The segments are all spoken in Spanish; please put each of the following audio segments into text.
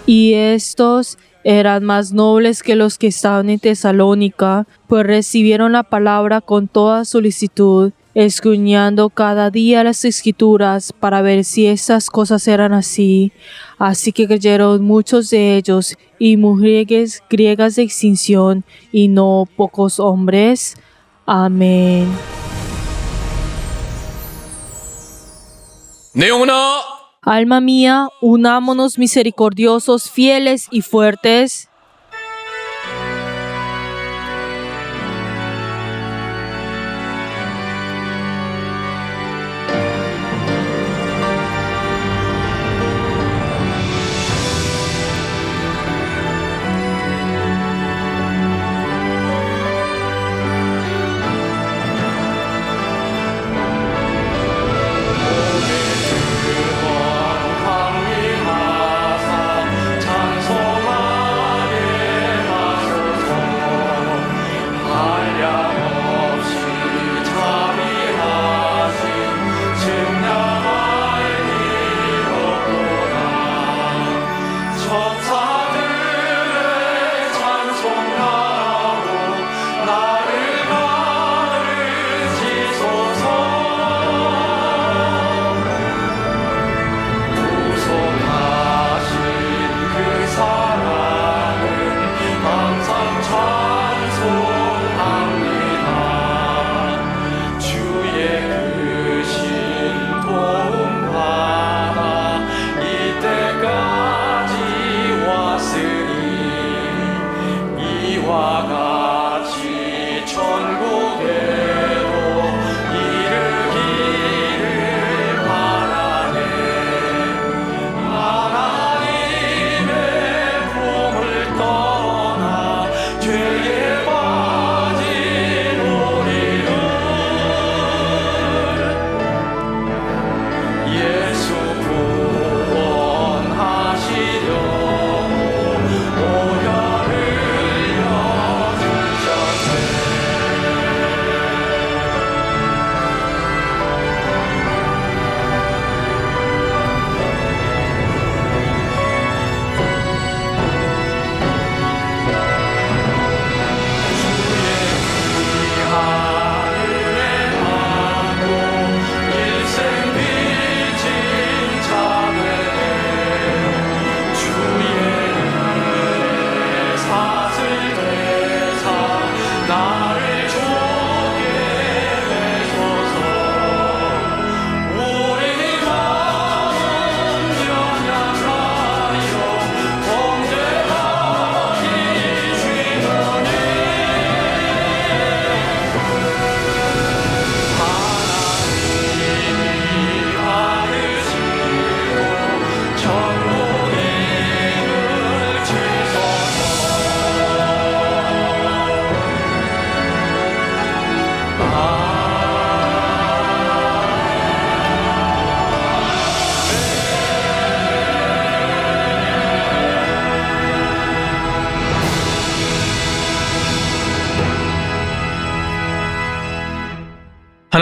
Y estos eran más nobles que los que estaban en Tesalónica, pues recibieron la palabra con toda solicitud, escudriñando cada día las Escrituras para ver si estas cosas eran así. Así que creyeron muchos de ellos, y mujeres griegas de extinción, y no pocos hombres. Amén. Alma mía, unámonos misericordiosos, fieles y fuertes.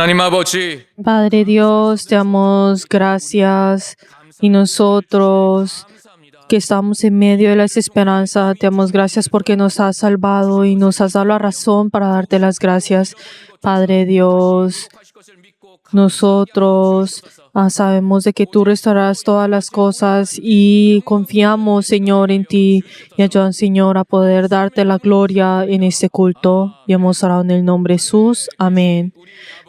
하나님 아버지, Padre Dios, te damos gracias, y nosotros que estamos en medio de la desesperanza, te damos gracias porque nos has salvado y nos has dado la razón para darte las gracias. Padre Dios, nosotros sabemos de que tú restaurarás todas las cosas y confiamos, Señor, en ti, y ayúdanos, Señor, a poder darte la gloria en este culto. Y hemos orado en el nombre de Jesús. Amén.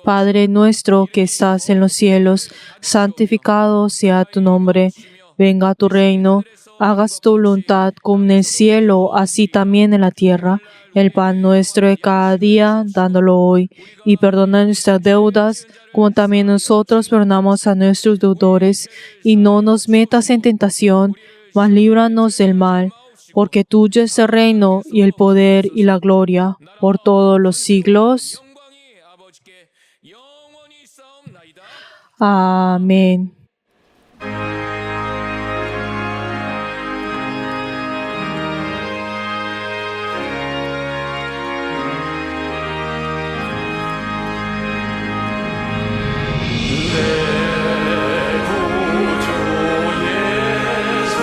Padre nuestro que estás en los cielos, santificado sea tu nombre. Venga a tu reino, hagas tu voluntad como en el cielo, así también en la tierra. El pan nuestro de cada día, dándolo hoy, y perdona nuestras deudas, como también nosotros perdonamos a nuestros deudores. Y no nos metas en tentación, mas líbranos del mal, porque tuyo es el reino, y el poder, y la gloria, por todos los siglos. Amén. 내 구주 예수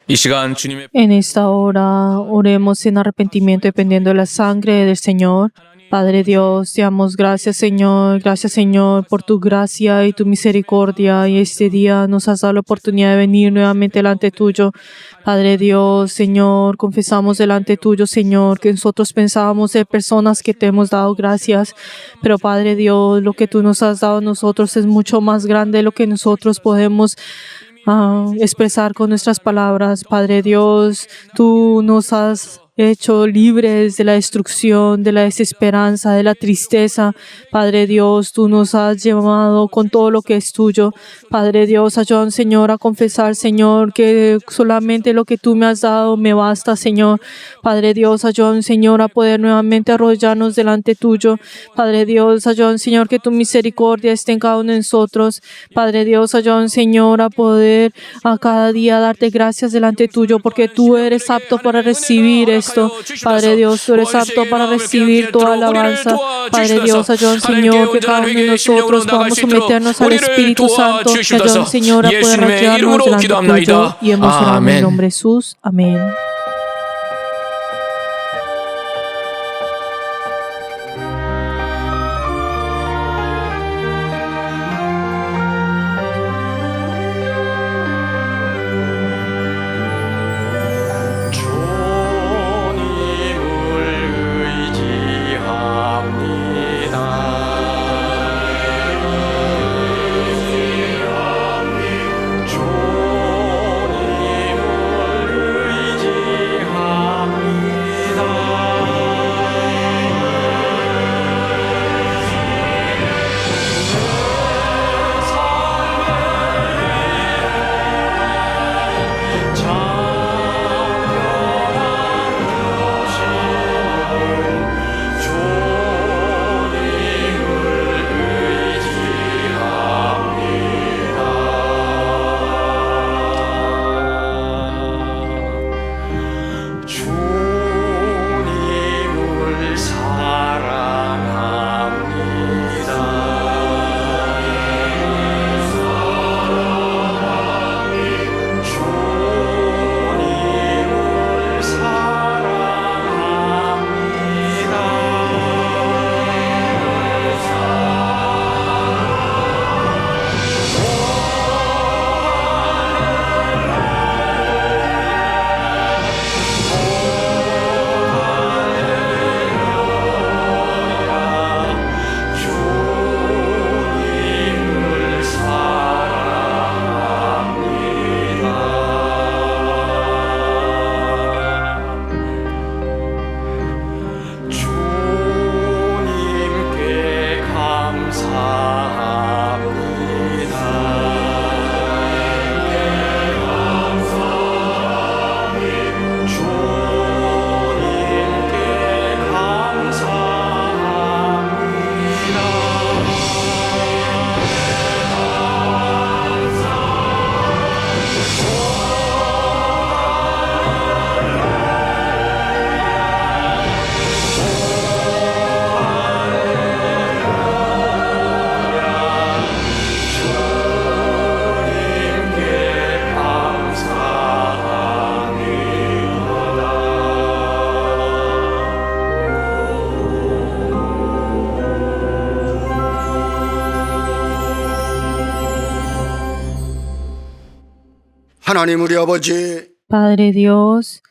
이 시간 주님의 En esta hora oremos en arrepentimiento dependiendo de la sangre del Señor. Padre Dios, te damos gracias Señor por tu gracia y tu misericordia, y este día nos has dado la oportunidad de venir nuevamente delante tuyo. Padre Dios, Señor, confesamos delante tuyo, Señor, que nosotros pensábamos ser personas que te hemos dado gracias, pero Padre Dios, lo que tú nos has dado a nosotros es mucho más grande de lo que nosotros podemos expresar con nuestras palabras. Padre Dios, tú nos has hecho libres de la destrucción, de la desesperanza, de la tristeza. Padre Dios, tú nos has llamado con todo lo que es tuyo. Padre Dios, ayúdame, Señor, a confesar, Señor, que solamente lo que tú me has dado me basta, Señor. Padre Dios, ayúdame, Señor, a poder nuevamente arrodillarnos delante tuyo. Padre Dios, ayúdame, Señor, que tu misericordia esté en cada uno de nosotros. Padre Dios, ayúdame, Señor, a poder a cada día darte gracias delante tuyo, porque tú eres apto para recibir esto. Padre Dios, tú eres apto para recibir toda alabanza. Padre Dios, ayúdame, Señor, que cada uno de nosotros podamos someternos al Espíritu Santo. Ayúdame, Señor, a poder arrodillarnos delante tuyo. Y hemos orado en el nombre de Jesús. Amén. 하나님 우리 아버지, Padre Dios,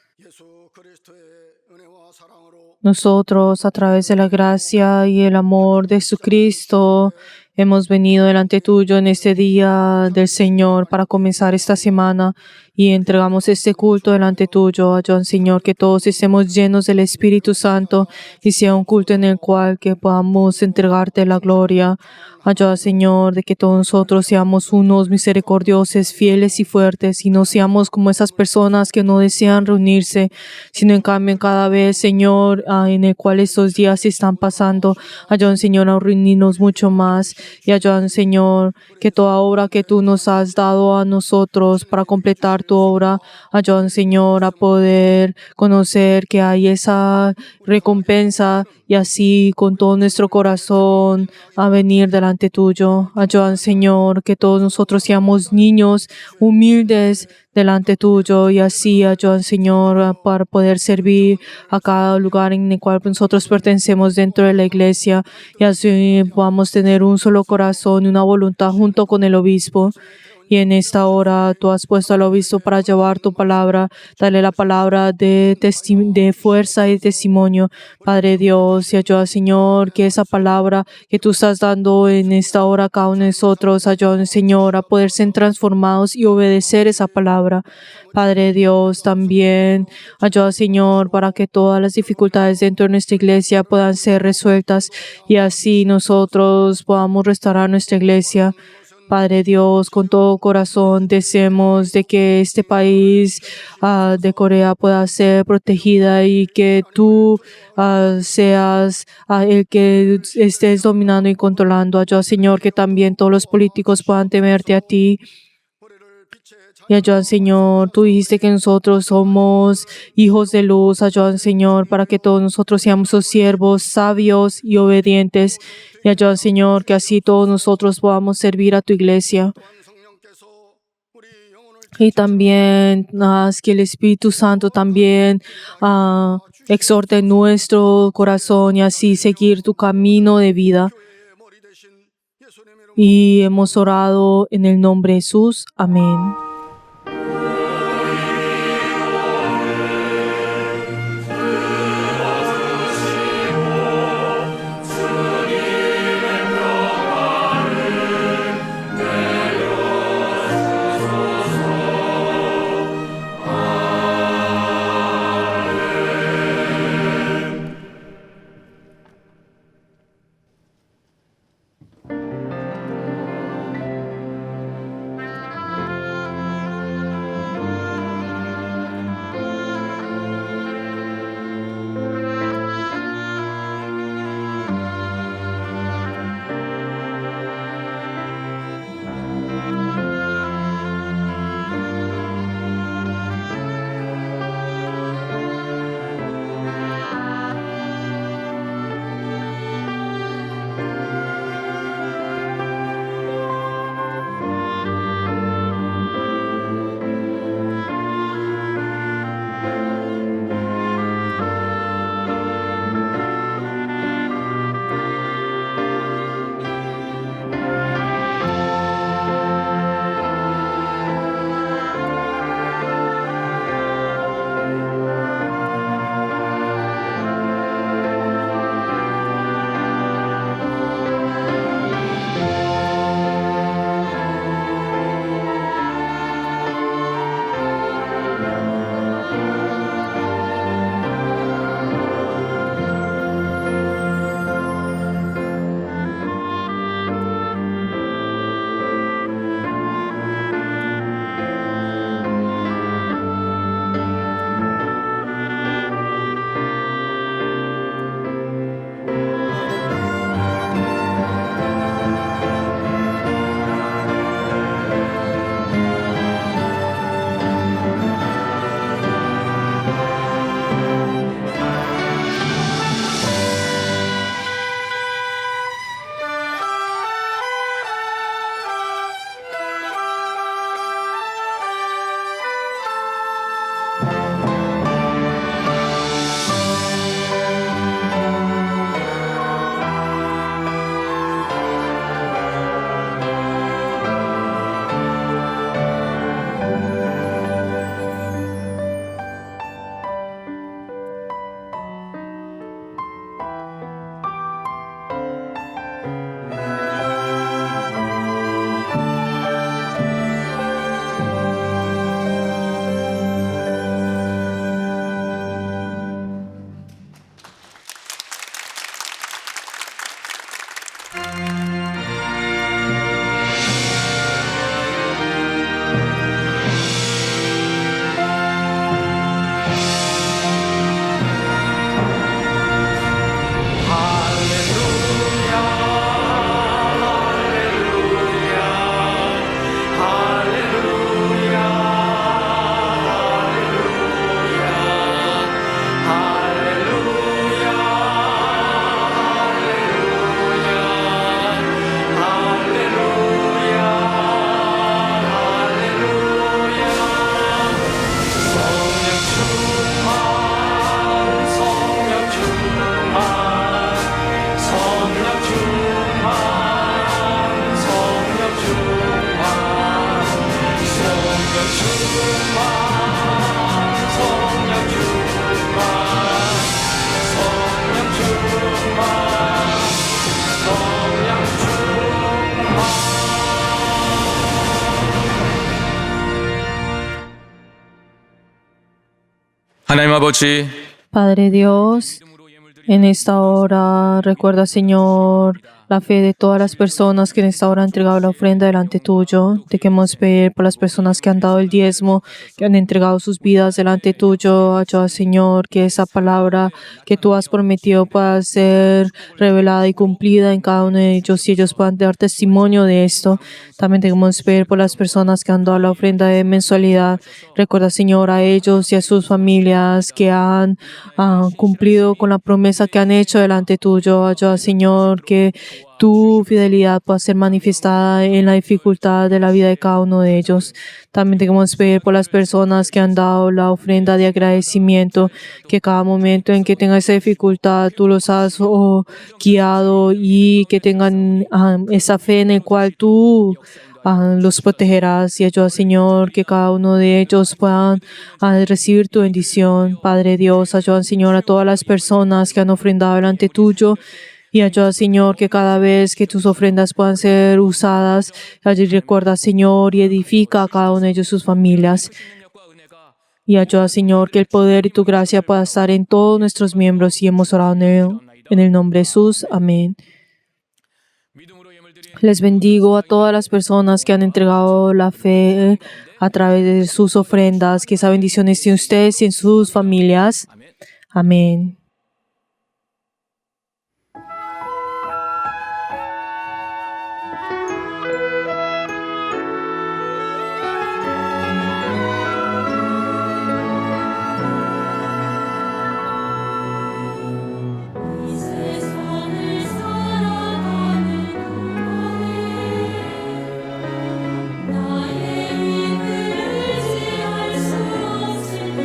nosotros a través de la gracia y el amor de Jesucristo hemos venido delante tuyo en este día del Señor para comenzar esta semana y entregamos este culto delante tuyo. Ayúdanos, Señor, que todos estemos llenos del Espíritu Santo y sea un culto en el cual que podamos entregarte la gloria. Ayuda, Señor, de que todos nosotros seamos unos misericordiosos, fieles y fuertes, y no seamos como esas personas que no desean reunirse, sino en cambio cada vez, Señor, en el cual estos días están pasando. Ayuda, Señor, a reunirnos mucho más, y ayuda, Señor, que toda obra que tú nos has dado a nosotros para completar tu obra, ayuda, Señor, a poder conocer que hay esa recompensa, y así con todo nuestro corazón a venir delante delante tuyo. Ayúdanos, Señor, que todos nosotros seamos niños humildes delante tuyo y así ayúdanos, Señor, para poder servir a cada lugar en el cual nosotros pertenecemos dentro de la iglesia y así podamos tener un solo corazón y una voluntad junto con el obispo. Y en esta hora tú has puesto al obispo para llevar tu palabra. Dale la palabra de fuerza y testimonio, Padre Dios. Y ayuda, Señor, que esa palabra que tú estás dando en esta hora a cada uno de nosotros, ayuda, Señor, a poder ser transformados y obedecer esa palabra. Padre Dios, también ayuda, Señor, para que todas las dificultades dentro de nuestra iglesia puedan ser resueltas y así nosotros podamos restaurar nuestra iglesia. Padre Dios, con todo corazón deseamos de que este país de Corea pueda ser protegida y que tú seas el que estés dominando y controlando. Ayuda, Señor, que también todos los políticos puedan temerte a ti. Y ayuda, Señor, tú dijiste que nosotros somos hijos de luz. Ayuda, Señor, para que todos nosotros seamos sus siervos sabios y obedientes. Y ayuda, Señor, que así todos nosotros podamos servir a tu iglesia. Y también haz que el Espíritu Santo también exhorte nuestro corazón y así seguir tu camino de vida. Y hemos orado en el nombre de Jesús. Amén. 하나님 아버지, Padre Dios, en esta hora recuerda, Señor, la fe de todas las personas que en esta hora han entregado la ofrenda delante tuyo. Te queremos pedir por las personas que han dado el diezmo, que han entregado sus vidas delante tuyo. Ayuda, Señor, que esa palabra que tú has prometido pueda ser revelada y cumplida en cada uno de ellos y ellos puedan dar testimonio de esto. También te queremos pedir por las personas que han dado la ofrenda de mensualidad. Recuerda, Señor, a ellos y a sus familias que han cumplido con la promesa que han hecho delante tuyo. Ayuda, Señor, que tu fidelidad pueda ser manifestada en la dificultad de la vida de cada uno de ellos. También te queremos pedir por las personas que han dado la ofrenda de agradecimiento, que cada momento en que tengan esa dificultad tú los has guiado y que tengan esa fe en el cual tú los protegerás. Y ayuda, Señor, que cada uno de ellos puedan recibir tu bendición. Padre Dios, ayuda, Señor, a todas las personas que han ofrendado delante tuyo. Y ayuda, Señor, que cada vez que tus ofrendas puedan ser usadas, allí recuerda, Señor, y edifica a cada uno de ellos sus familias. Y ayuda, Señor, que el poder y tu gracia pueda estar en todos nuestros miembros. Y hemos orado en el nombre de Jesús. Amén. Les bendigo a todas las personas que han entregado la fe a través de sus ofrendas. Que esa bendición esté en ustedes y en sus familias. Amén. 나의 입을 지할 수 없으니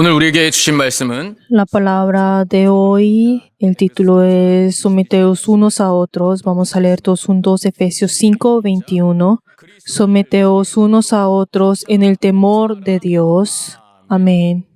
오늘 우리에게 주신 말씀은 La palabra de hoy, el título es Someteos unos a otros. Vamos a leer todos juntos Efesios 5:21. Someteos unos a otros en el temor de Dios. Amén.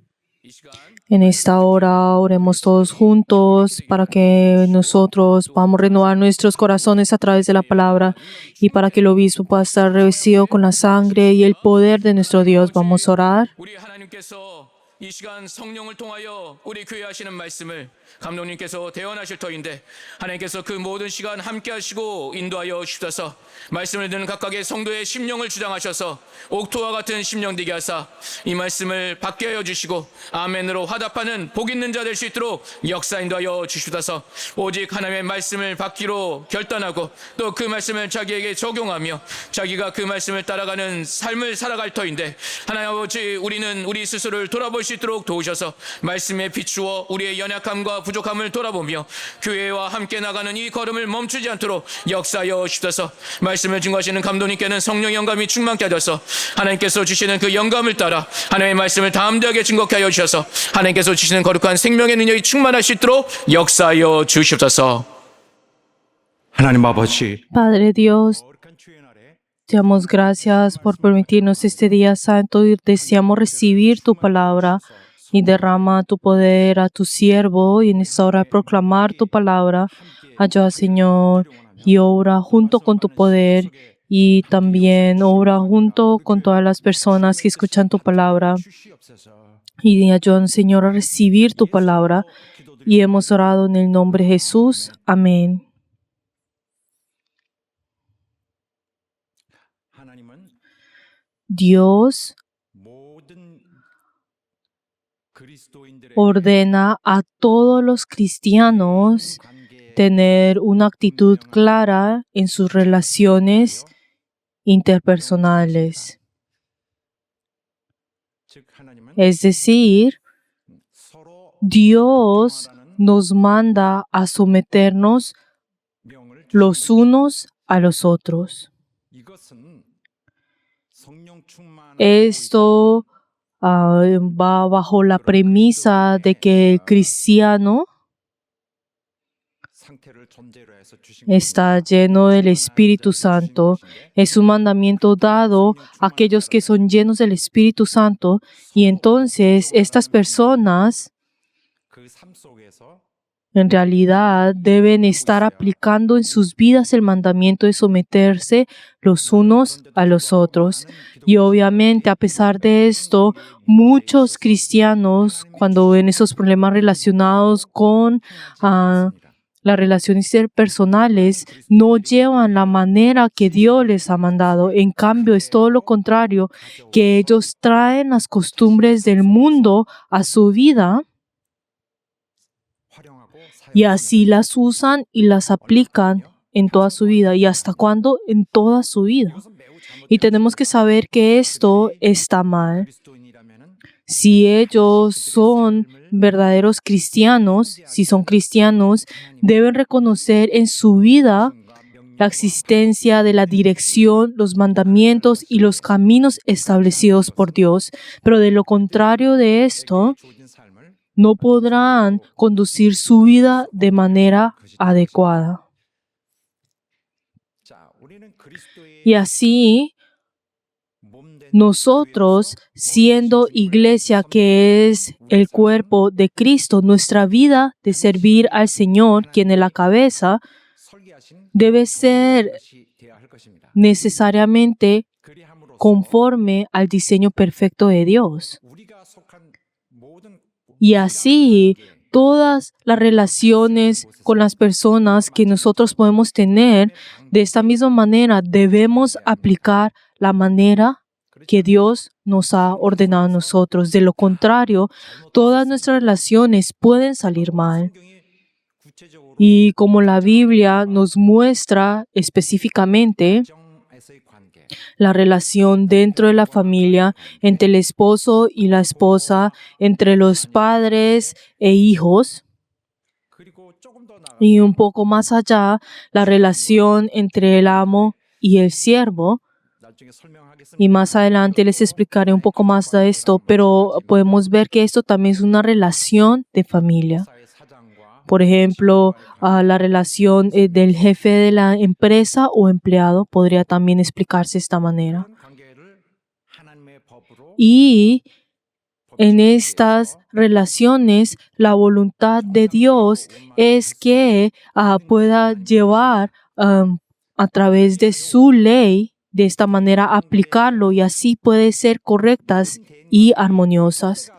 En esta hora oremos todos juntos para que nosotros podamos renovar nuestros corazones a través de la palabra y para que el obispo pueda estar revestido con la sangre y el poder de nuestro Dios. Vamos a orar. 우리 하나님께서 이 시간 성령을 통하여 우리 교회 하시는 말씀을 감독님께서 대언하실 터인데 하나님께서 그 모든 시간 함께 하시고 인도하여 주셔서 말씀을 듣는 각각의 성도의 심령을 주장하셔서 옥토와 같은 심령 되게 하사 이 말씀을 받게 하여 주시고 아멘으로 화답하는 복 있는 자 될 수 있도록 역사 인도하여 주시옵소서. 오직 하나님의 말씀을 받기로 결단하고 또 그 말씀을 자기에게 적용하며 자기가 그 말씀을 따라가는 삶을 살아갈 터인데 하나님 아버지 우리는 우리 스스로를 돌아볼 수 있도록 도우셔서 말씀에 비추어 우리의 연약함과 부족함을 돌아보며 교회와 함께 나가는 이 걸음을 멈추지 않도록 역사하여 주셔서 말씀을 증거하시는 감독님께는 성령 영감이 충만케 하셔서 하나님께서 주시는 그 영감을 따라 하나님의 말씀을 담대하게 증거케 하여 주셔서 하나님께서 주시는 거룩한 생명의 능력이 충만할 수 있도록 역사하여 주시옵소서. 하나님 아버지, Padre Dios, te damos gracias por permitirnos este día santo y deseamos recibir tu palabra y derrama tu poder a tu siervo y en esta hora proclamar tu palabra. Ayuda, Señor, y obra junto con tu poder y también obra junto con todas las personas que escuchan tu palabra. Y ayuda, Señor, a recibir tu palabra. Y hemos orado en el nombre de Jesús. Amén. Dios ordena a todos los cristianos tener una actitud clara en sus relaciones interpersonales. Es decir, Dios nos manda a someternos los unos a los otros. Esto va bajo la premisa de que el cristiano está lleno del Espíritu Santo. Es un mandamiento dado a aquellos que son llenos del Espíritu Santo y entonces estas personas en realidad deben estar aplicando en sus vidas el mandamiento de someterse los unos a los otros. Y obviamente, a pesar de esto, muchos cristianos, cuando ven esos problemas relacionados con las relaciones interpersonales, no llevan la manera que Dios les ha mandado. En cambio, es todo lo contrario, que ellos traen las costumbres del mundo a su vida y así las usan y las aplican en toda su vida. ¿Y hasta cuándo? En toda su vida. Y tenemos que saber que esto está mal. Si ellos son verdaderos cristianos, si son cristianos, deben reconocer en su vida la existencia de la dirección, los mandamientos y los caminos establecidos por Dios. Pero de lo contrario de esto, no podrán conducir su vida de manera adecuada. Y así, nosotros, siendo iglesia que es el cuerpo de Cristo, nuestra vida de servir al Señor, quien es la cabeza, debe ser necesariamente conforme al diseño perfecto de Dios. Y así, todas las relaciones con las personas que nosotros podemos tener, de esta misma manera debemos aplicar la manera que Dios nos ha ordenado a nosotros. De lo contrario, todas nuestras relaciones pueden salir mal. Y como la Biblia nos muestra específicamente, la relación dentro de la familia, entre el esposo y la esposa, entre los padres e hijos, y un poco más allá, la relación entre el amo y el siervo, Y más adelante les explicaré un poco más de esto, pero podemos ver que esto también es una relación de familia. Por ejemplo, la relación del jefe de la empresa o empleado podría también explicarse de esta manera. Y en estas relaciones, la voluntad de Dios es que pueda llevar a través de su ley, de esta manera aplicarlo y así puede ser correctas y armoniosas.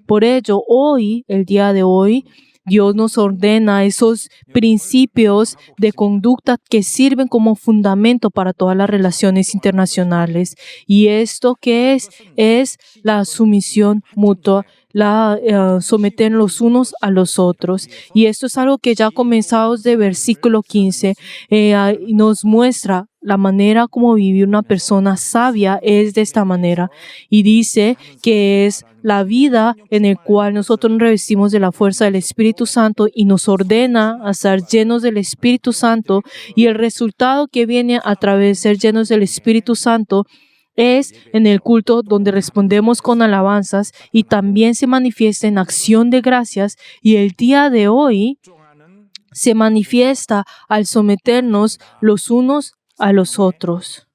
Por ello, hoy, el día de hoy, Dios nos ordena esos principios de conducta que sirven como fundamento para todas las relaciones internacionales. Y esto que es la sumisión mutua, someter los unos a los otros. Y esto es algo que ya comenzamos de versículo 15, nos muestra la manera como vivir una persona sabia es de esta manera. Y dice que es la vida en el cual nosotros nos revestimos de la fuerza del Espíritu Santo y nos ordena a estar llenos del Espíritu Santo. Y el resultado que viene a través de ser llenos del Espíritu Santo es en el culto donde respondemos con alabanzas y también se manifiesta en acción de gracias. Y el día de hoy se manifiesta al someternos los unos a los otros.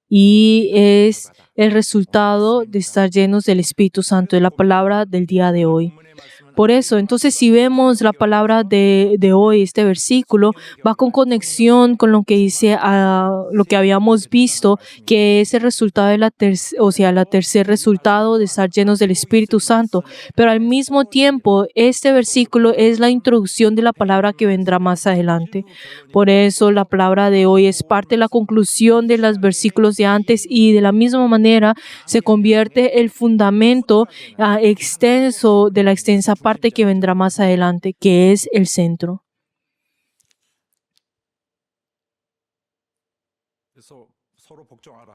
Y es el resultado de estar llenos del Espíritu Santo, de la palabra del día de hoy. Por eso, entonces, si vemos la palabra de hoy, este versículo, va con conexión con lo que dice, lo que habíamos visto, que es el resultado de la tercer resultado de estar llenos del Espíritu Santo. Pero al mismo tiempo, este versículo es la introducción de la palabra que vendrá más adelante. Por eso, la palabra de hoy es parte de la conclusión de los versículos de antes y de la misma manera se convierte el fundamento extenso de la extensa parte que vendrá más adelante, que es el centro.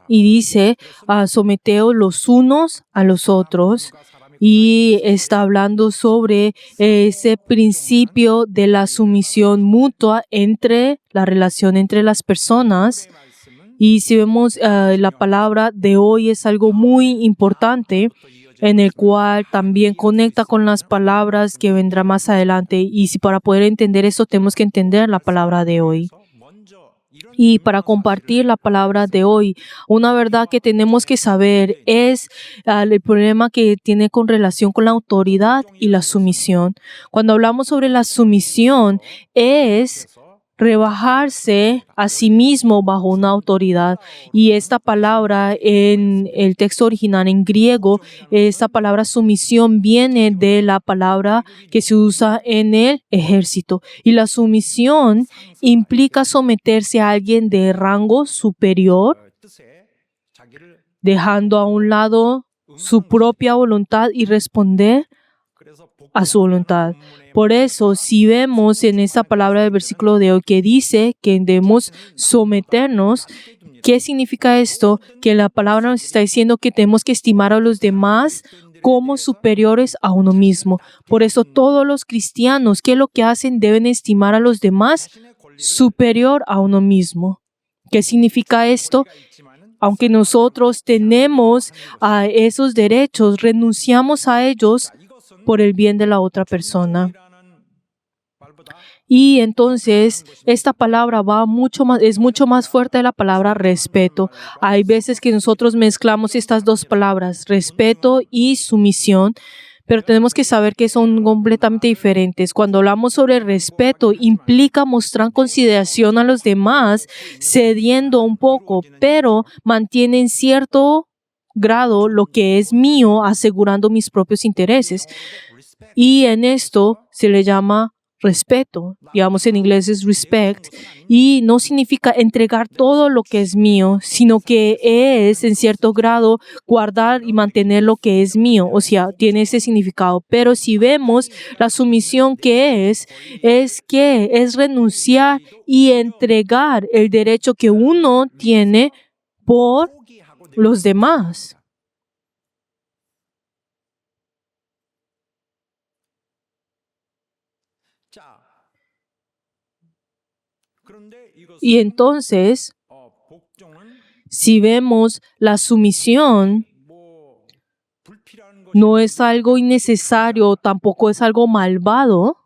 Y dice, someteos los unos a los otros. Y está hablando sobre ese principio de la sumisión mutua entre la relación entre las personas. Y si vemos la palabra de hoy es algo muy importante, en el cual también conecta con las palabras que vendrá más adelante. Y si para poder entender eso tenemos que entender la palabra de hoy. Y para compartir la palabra de hoy, una verdad que tenemos que saber es el problema que tiene con relación con la autoridad y la sumisión. Cuando hablamos sobre la sumisión es rebajarse a sí mismo bajo una autoridad. Y esta palabra en el texto original en griego, esta palabra sumisión viene de la palabra que se usa en el ejército. Y la sumisión implica someterse a alguien de rango superior, dejando a un lado su propia voluntad y responder a su voluntad. Por eso, si vemos en esta palabra del versículo de hoy que dice que debemos someternos, ¿qué significa esto? Que la palabra nos está diciendo que tenemos que estimar a los demás como superiores a uno mismo. Por eso todos los cristianos, ¿qué es lo que hacen? Deben estimar a los demás superior a uno mismo. ¿Qué significa esto? Aunque nosotros tenemos esos derechos, renunciamos a ellos por el bien de la otra persona. Y entonces esta palabra es mucho más fuerte de la palabra respeto. Hay veces que nosotros mezclamos estas dos palabras, respeto y sumisión, pero tenemos que saber que son completamente diferentes. Cuando hablamos sobre respeto, implica mostrar consideración a los demás, cediendo un poco, pero mantiene en cierto grado lo que es mío, asegurando mis propios intereses. Y en esto se le llama respeto. Digamos en inglés es respect. Y no significa entregar todo lo que es mío, sino que es en cierto grado guardar y mantener lo que es mío. O sea, tiene ese significado. Pero si vemos la sumisión que es que es renunciar y entregar el derecho que uno tiene por los demás. Y entonces, Si vemos la sumisión, no es algo innecesario, tampoco es algo malvado,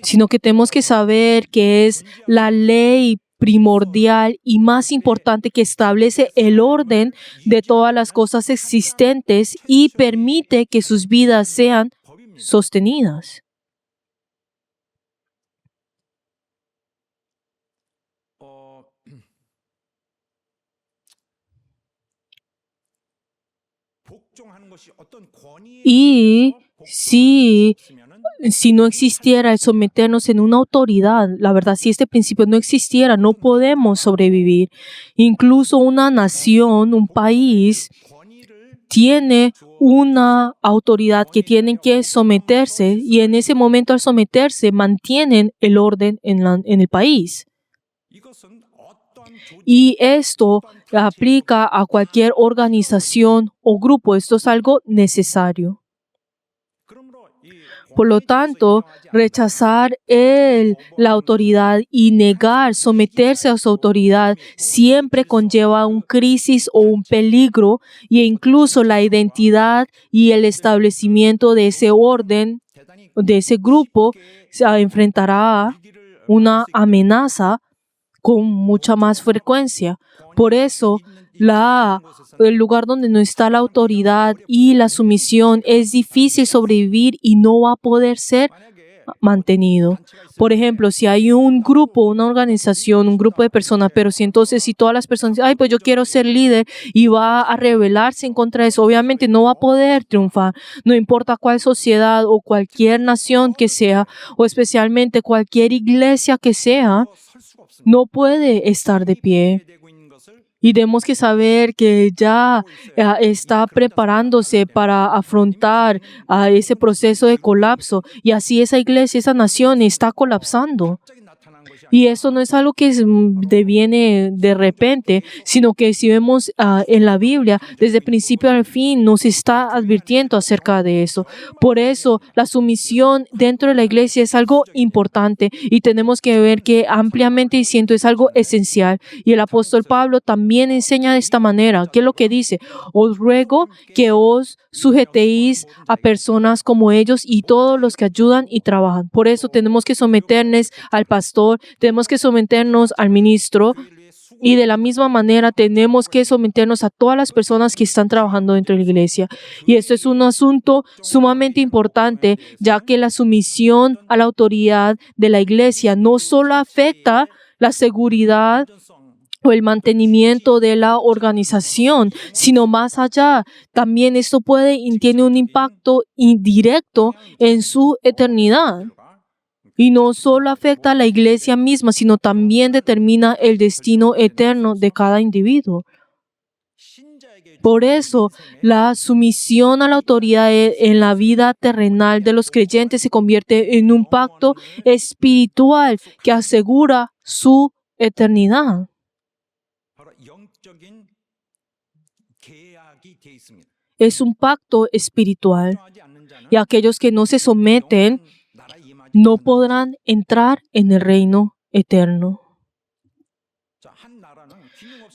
sino que tenemos que saber que es la ley primordial y más importante que establece el orden de todas las cosas existentes y permite que sus vidas sean sostenidas. Y si no existiera el someternos en una autoridad, la verdad, si este principio no existiera, no podemos sobrevivir. Incluso una nación, un país, tiene una autoridad que tienen que someterse y en ese momento al someterse mantienen el orden en el país. Y esto aplica a cualquier organización o grupo. Esto es algo necesario. Por lo tanto, rechazar la autoridad y negar someterse a su autoridad siempre conlleva una crisis o un peligro e incluso la identidad y el establecimiento de ese orden, de ese grupo, se enfrentará a una amenaza con mucha más frecuencia. Por eso, el lugar donde no está la autoridad y la sumisión es difícil sobrevivir y no va a poder ser mantenido. Por ejemplo, si hay un grupo, una organización, un grupo de personas, pero si todas las personas dicen, pues yo quiero ser líder y va a rebelarse en contra de eso, obviamente no va a poder triunfar. No importa cuál sociedad o cualquier nación que sea, o especialmente cualquier iglesia que sea, no puede estar de pie. Y tenemos que saber que ya está preparándose para afrontar ese proceso de colapso. Y así esa iglesia, esa nación está colapsando. Y eso no es algo que deviene de repente, sino que si vemos en la Biblia, desde el principio al fin nos está advirtiendo acerca de eso. Por eso, la sumisión dentro de la iglesia es algo importante y tenemos que ver que ampliamente diciendo es algo esencial. Y el apóstol Pablo también enseña de esta manera. ¿Qué es lo que dice? Os ruego que os sujetéis a personas como ellos y todos los que ayudan y trabajan. Por eso tenemos que someternos al pastor, tenemos que someternos al ministro y de la misma manera tenemos que someternos a todas las personas que están trabajando dentro de la iglesia. Y esto es un asunto sumamente importante, ya que la sumisión a la autoridad de la iglesia no solo afecta la seguridad o el mantenimiento de la organización, sino más allá. También esto tiene un impacto indirecto en su eternidad. Y no solo afecta a la iglesia misma, sino también determina el destino eterno de cada individuo. Por eso, la sumisión a la autoridad en la vida terrenal de los creyentes se convierte en un pacto espiritual que asegura su eternidad. Es un pacto espiritual y aquellos que no se someten no podrán entrar en el reino eterno.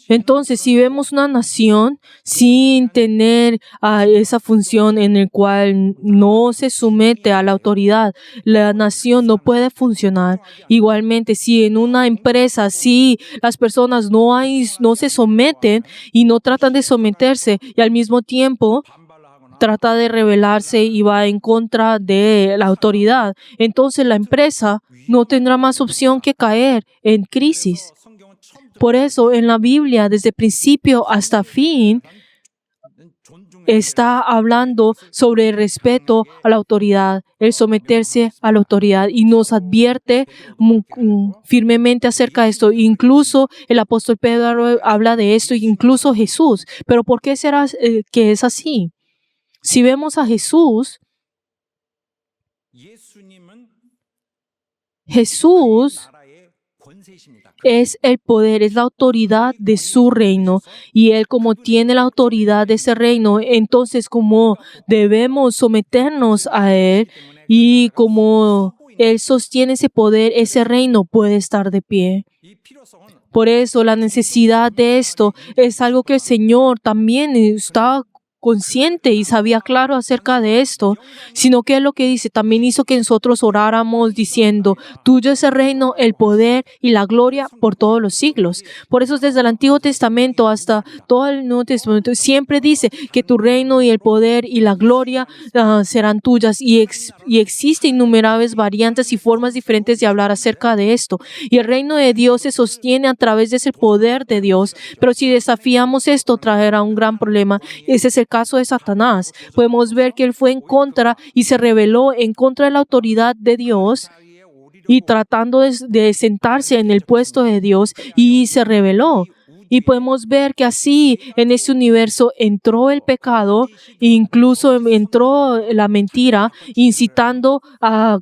Entonces, si vemos una nación sin tener esa función en la cual no se somete a la autoridad, la nación no puede funcionar. Igualmente, si en una empresa, si las personas no se someten y no tratan de someterse y al mismo tiempo trata de rebelarse y va en contra de la autoridad, entonces la empresa no tendrá más opción que caer en crisis. Por eso, en la Biblia, desde principio hasta fin, está hablando sobre el respeto a la autoridad, el someterse a la autoridad y nos advierte firmemente acerca de esto. Incluso el apóstol Pedro habla de esto, incluso Jesús. Pero ¿por qué será que es así? Si vemos a Jesús es el poder, es la autoridad de su reino. Y Él, como tiene la autoridad de ese reino, entonces como debemos someternos a Él y como Él sostiene ese poder, ese reino puede estar de pie. Por eso la necesidad de esto es algo que el Señor también está consciente y sabía claro acerca de esto, sino que es lo que dice, también hizo que nosotros oráramos diciendo, tuyo es el reino, el poder y la gloria por todos los siglos. Por eso desde el Antiguo Testamento hasta todo el Nuevo Testamento siempre dice que tu reino y el poder y la gloria serán tuyas y existen innumerables variantes y formas diferentes de hablar acerca de esto. Y el reino de Dios se sostiene a través de ese poder de Dios, pero si desafiamos esto traerá un gran problema. Ese es el caso de Satanás. Podemos ver que él fue en contra y se rebeló en contra de la autoridad de Dios y tratando de sentarse en el puesto de Dios y se rebeló. Y podemos ver que así en este universo entró el pecado, e incluso entró la mentira, incitando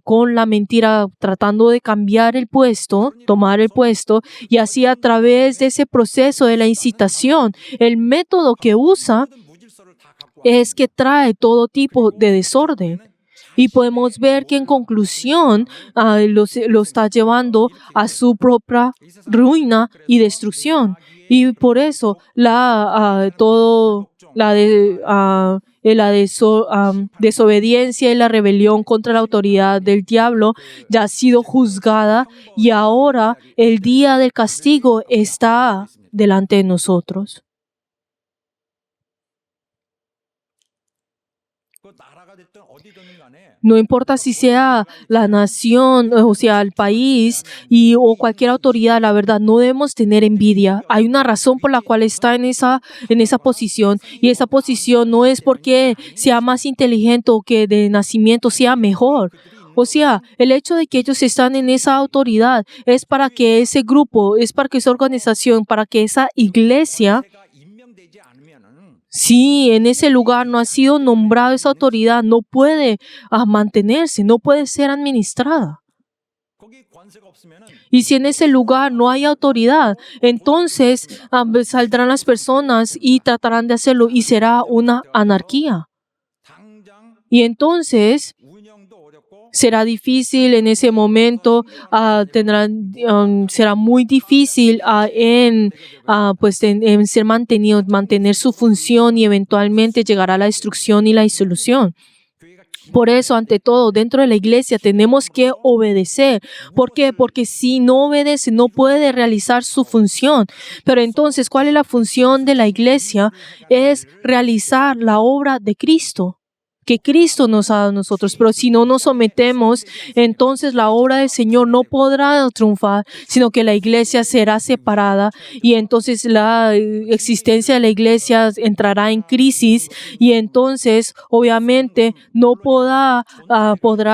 con la mentira, tratando de cambiar el puesto, tomar el puesto, y así a través de ese proceso de la incitación, el método que usa es que trae todo tipo de desorden. Y podemos ver que en conclusión lo está llevando a su propia ruina y destrucción. Y por eso la desobediencia y la rebelión contra la autoridad del diablo ya ha sido juzgada y ahora el día del castigo está delante de nosotros. No importa si sea la nación, o sea, el país o cualquier autoridad, la verdad, no debemos tener envidia. Hay una razón por la cual está en esa posición, y esa posición no es porque sea más inteligente o que de nacimiento sea mejor. O sea, el hecho de que ellos están en esa autoridad es para que ese grupo, es para que esa organización, para que esa iglesia, si en ese lugar no ha sido nombrado esa autoridad, no puede mantenerse, no puede ser administrada. Y si en ese lugar no hay autoridad, entonces saldrán las personas y tratarán de hacerlo y será una anarquía. Y entonces será difícil en ese momento, será muy difícil en ser mantenido, mantener su función y eventualmente llegará a la destrucción y la disolución. Por eso, ante todo, dentro de la iglesia tenemos que obedecer. ¿Por qué? Porque si no obedece, no puede realizar su función. Pero entonces, ¿cuál es la función de la iglesia? Es realizar la obra de Cristo, que Cristo nos ha dado a nosotros. Pero si no nos sometemos, entonces la obra del Señor no podrá triunfar, sino que la iglesia será separada y entonces la existencia de la iglesia entrará en crisis y entonces obviamente no podrá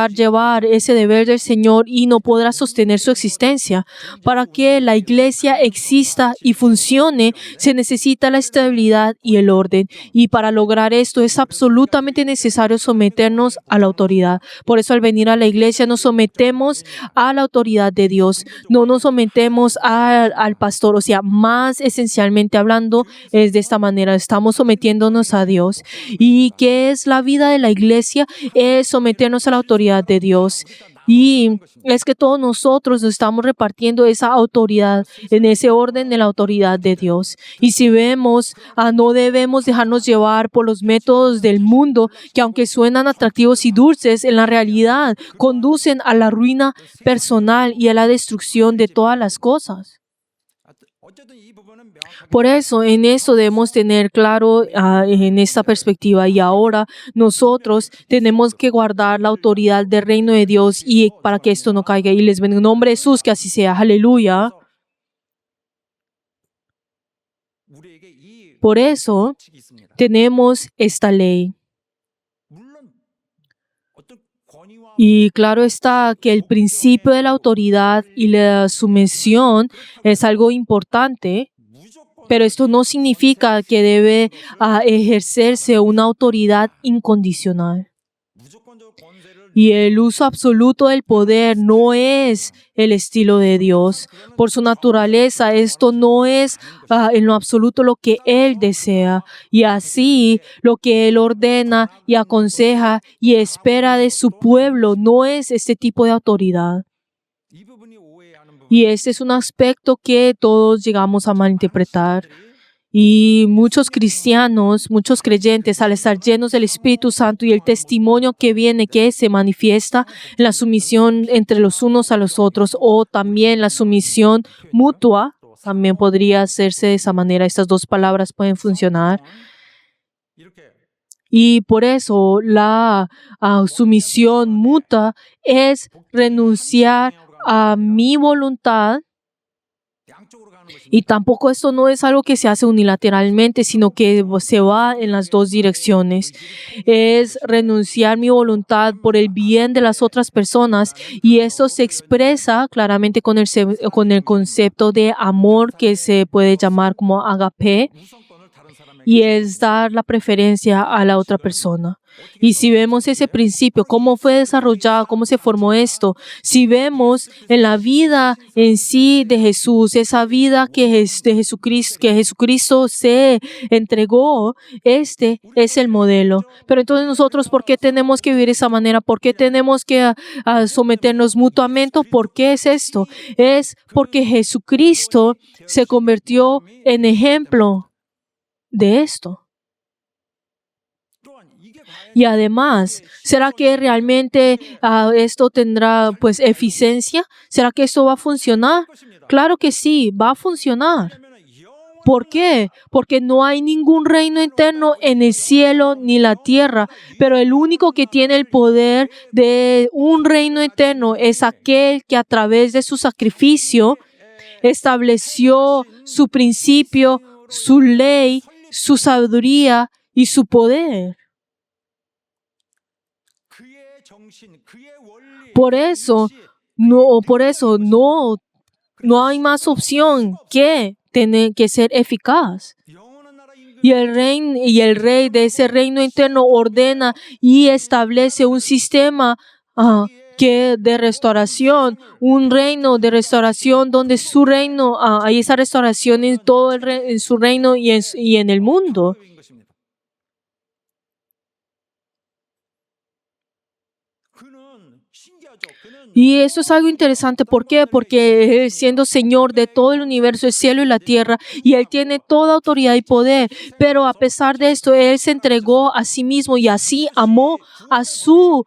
llevar ese deber del Señor y no podrá sostener su existencia. Para que la iglesia exista y funcione, se necesita la estabilidad y el orden. Y para lograr esto es absolutamente necesario someternos a la autoridad. Por eso al venir a la iglesia nos sometemos a la autoridad de Dios. No nos sometemos al pastor. O sea, más esencialmente hablando es de esta manera. Estamos sometiéndonos a Dios. ¿Y qué es la vida de la iglesia? Es someternos a la autoridad de Dios. Y es que todos nosotros nos estamos repartiendo esa autoridad, en ese orden de la autoridad de Dios. Y si vemos, no debemos dejarnos llevar por los métodos del mundo, que aunque suenan atractivos y dulces, en la realidad conducen a la ruina personal y a la destrucción de todas las cosas. Por eso, en eso debemos tener claro en esta perspectiva. Y ahora nosotros tenemos que guardar la autoridad del reino de Dios y para que esto no caiga. Y les bendigo en nombre de Jesús, que así sea. Aleluya. Por eso tenemos esta ley. Y claro está que el principio de la autoridad y la sumisión es algo importante, pero esto no significa que debe ejercerse una autoridad incondicional. Y el uso absoluto del poder no es el estilo de Dios. Por su naturaleza, esto no es en lo absoluto lo que Él desea. Y así, lo que Él ordena y aconseja y espera de su pueblo no es este tipo de autoridad. Y este es un aspecto que todos llegamos a malinterpretar. Y muchos cristianos, muchos creyentes, al estar llenos del Espíritu Santo y el testimonio que viene, que se manifiesta en la sumisión entre los unos a los otros, o también la sumisión mutua, también podría hacerse de esa manera. Estas dos palabras pueden funcionar. Y por eso la sumisión mutua es renunciar a mi voluntad. Y tampoco esto no es algo que se hace unilateralmente, sino que se va en las dos direcciones. Es renunciar mi voluntad por el bien de las otras personas, y esto se expresa claramente con el concepto de amor que se puede llamar como agape, y es dar la preferencia a la otra persona. Y si vemos ese principio, cómo fue desarrollado, cómo se formó esto, si vemos en la vida en sí de Jesús, esa vida que Jesucristo se entregó, este es el modelo. Pero entonces nosotros, ¿por qué tenemos que vivir de esa manera? ¿Por qué tenemos que someternos mutuamente? ¿Por qué es esto? Es porque Jesucristo se convirtió en ejemplo de esto. Y además, ¿será que realmente esto tendrá pues eficiencia? ¿Será que esto va a funcionar? Claro que sí, va a funcionar. ¿Por qué? Porque no hay ningún reino eterno en el cielo ni la tierra, pero el único que tiene el poder de un reino eterno es aquel que a través de su sacrificio estableció su principio, su ley, su sabiduría y su poder. Por eso no hay más opción que tener que ser eficaz. Y el rey de ese reino interno ordena y establece un sistema de restauración, un reino de restauración donde su reino, hay esa restauración en todo en su reino y en el mundo. Y eso es algo interesante. ¿Por qué? Porque Él, siendo Señor de todo el universo, el cielo y la tierra, y Él tiene toda autoridad y poder, pero a pesar de esto, Él se entregó a sí mismo y así amó a su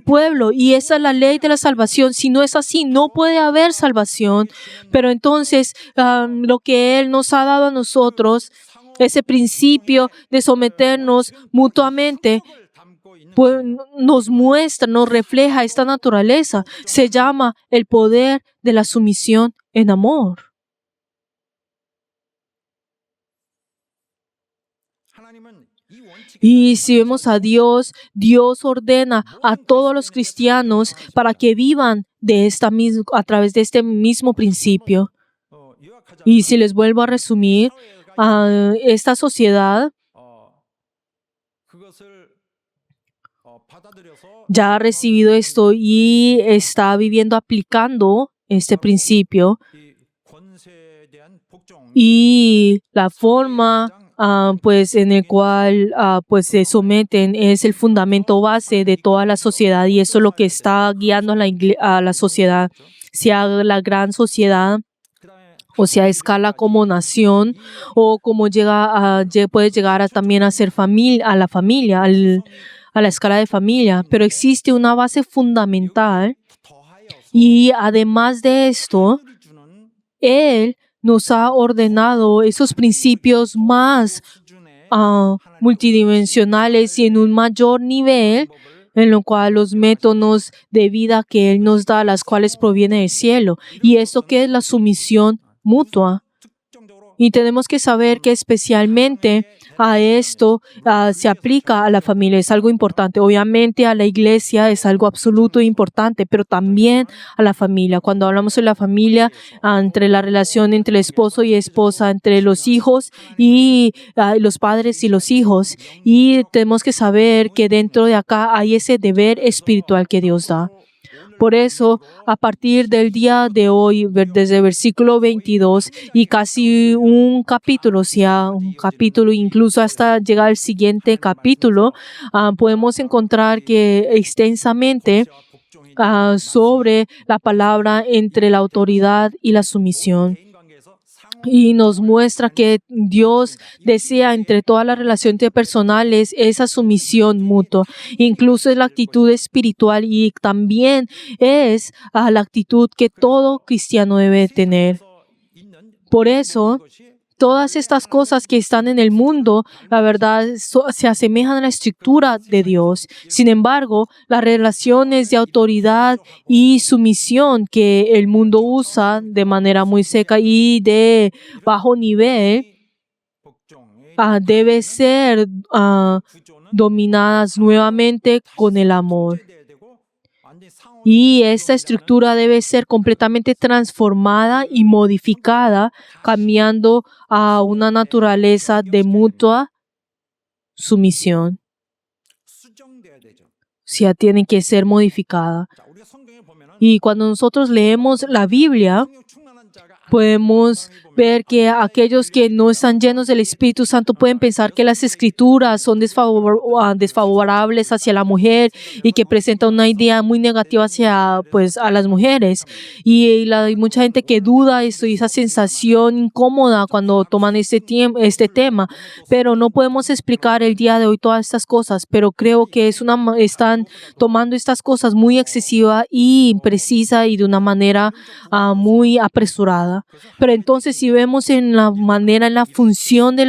pueblo. Y esa es la ley de la salvación. Si no es así, no puede haber salvación. Pero entonces, lo que Él nos ha dado a nosotros, ese principio de someternos mutuamente, pues nos muestra, nos refleja esta naturaleza. Se llama el poder de la sumisión en amor. Y si vemos a Dios, Dios ordena a todos los cristianos para que vivan a través de este mismo principio. Y si les vuelvo a resumir, esta sociedad ya ha recibido esto y está aplicando este principio. Y la forma pues en el cual pues se someten es el fundamento base de toda la sociedad, y eso es lo que está guiando a la sociedad, sea la gran sociedad, o sea, escala como nación, o como puede llegar también a ser a la familia, a la escala de familia. Pero existe una base fundamental, y además de esto, Él nos ha ordenado esos principios más multidimensionales y en un mayor nivel, en lo cual los métodos de vida que Él nos da, las cuales provienen del cielo. Y eso que es la sumisión mutua. Y tenemos que saber que especialmente a esto se aplica a la familia. Es algo importante. Obviamente a la iglesia es algo absoluto e importante, pero también a la familia. Cuando hablamos de la familia, entre la relación entre el esposo y esposa, entre los hijos y los padres y los hijos. Y tenemos que saber que dentro de acá hay ese deber espiritual que Dios da. Por eso, a partir del día de hoy, desde el versículo 22 y casi un capítulo, incluso hasta llegar al siguiente capítulo, podemos encontrar que extensamente sobre la palabra entre la autoridad y la sumisión. Y nos muestra que Dios desea entre todas las relaciones interpersonales esa sumisión mutua. Incluso es la actitud espiritual y también es la actitud que todo cristiano debe tener. Por eso, todas estas cosas que están en el mundo, la verdad, se asemejan a la estructura de Dios. Sin embargo, las relaciones de autoridad y sumisión que el mundo usa de manera muy seca y de bajo nivel, debe ser dominadas nuevamente con el amor. Y esta estructura debe ser completamente transformada y modificada, cambiando a una naturaleza de mutua sumisión. O sea, tiene que ser modificada. Y cuando nosotros leemos la Biblia, podemos ver que aquellos que no están llenos del Espíritu Santo pueden pensar que las escrituras son desfavorables hacia la mujer y que presentan una idea muy negativa hacia a las mujeres. Y hay mucha gente que duda esto y esa sensación incómoda cuando toman este tema. Pero no podemos explicar el día de hoy todas estas cosas, pero creo que están tomando estas cosas muy excesiva y imprecisa y de una manera muy apresurada. Pero entonces si vemos en la manera, en la función de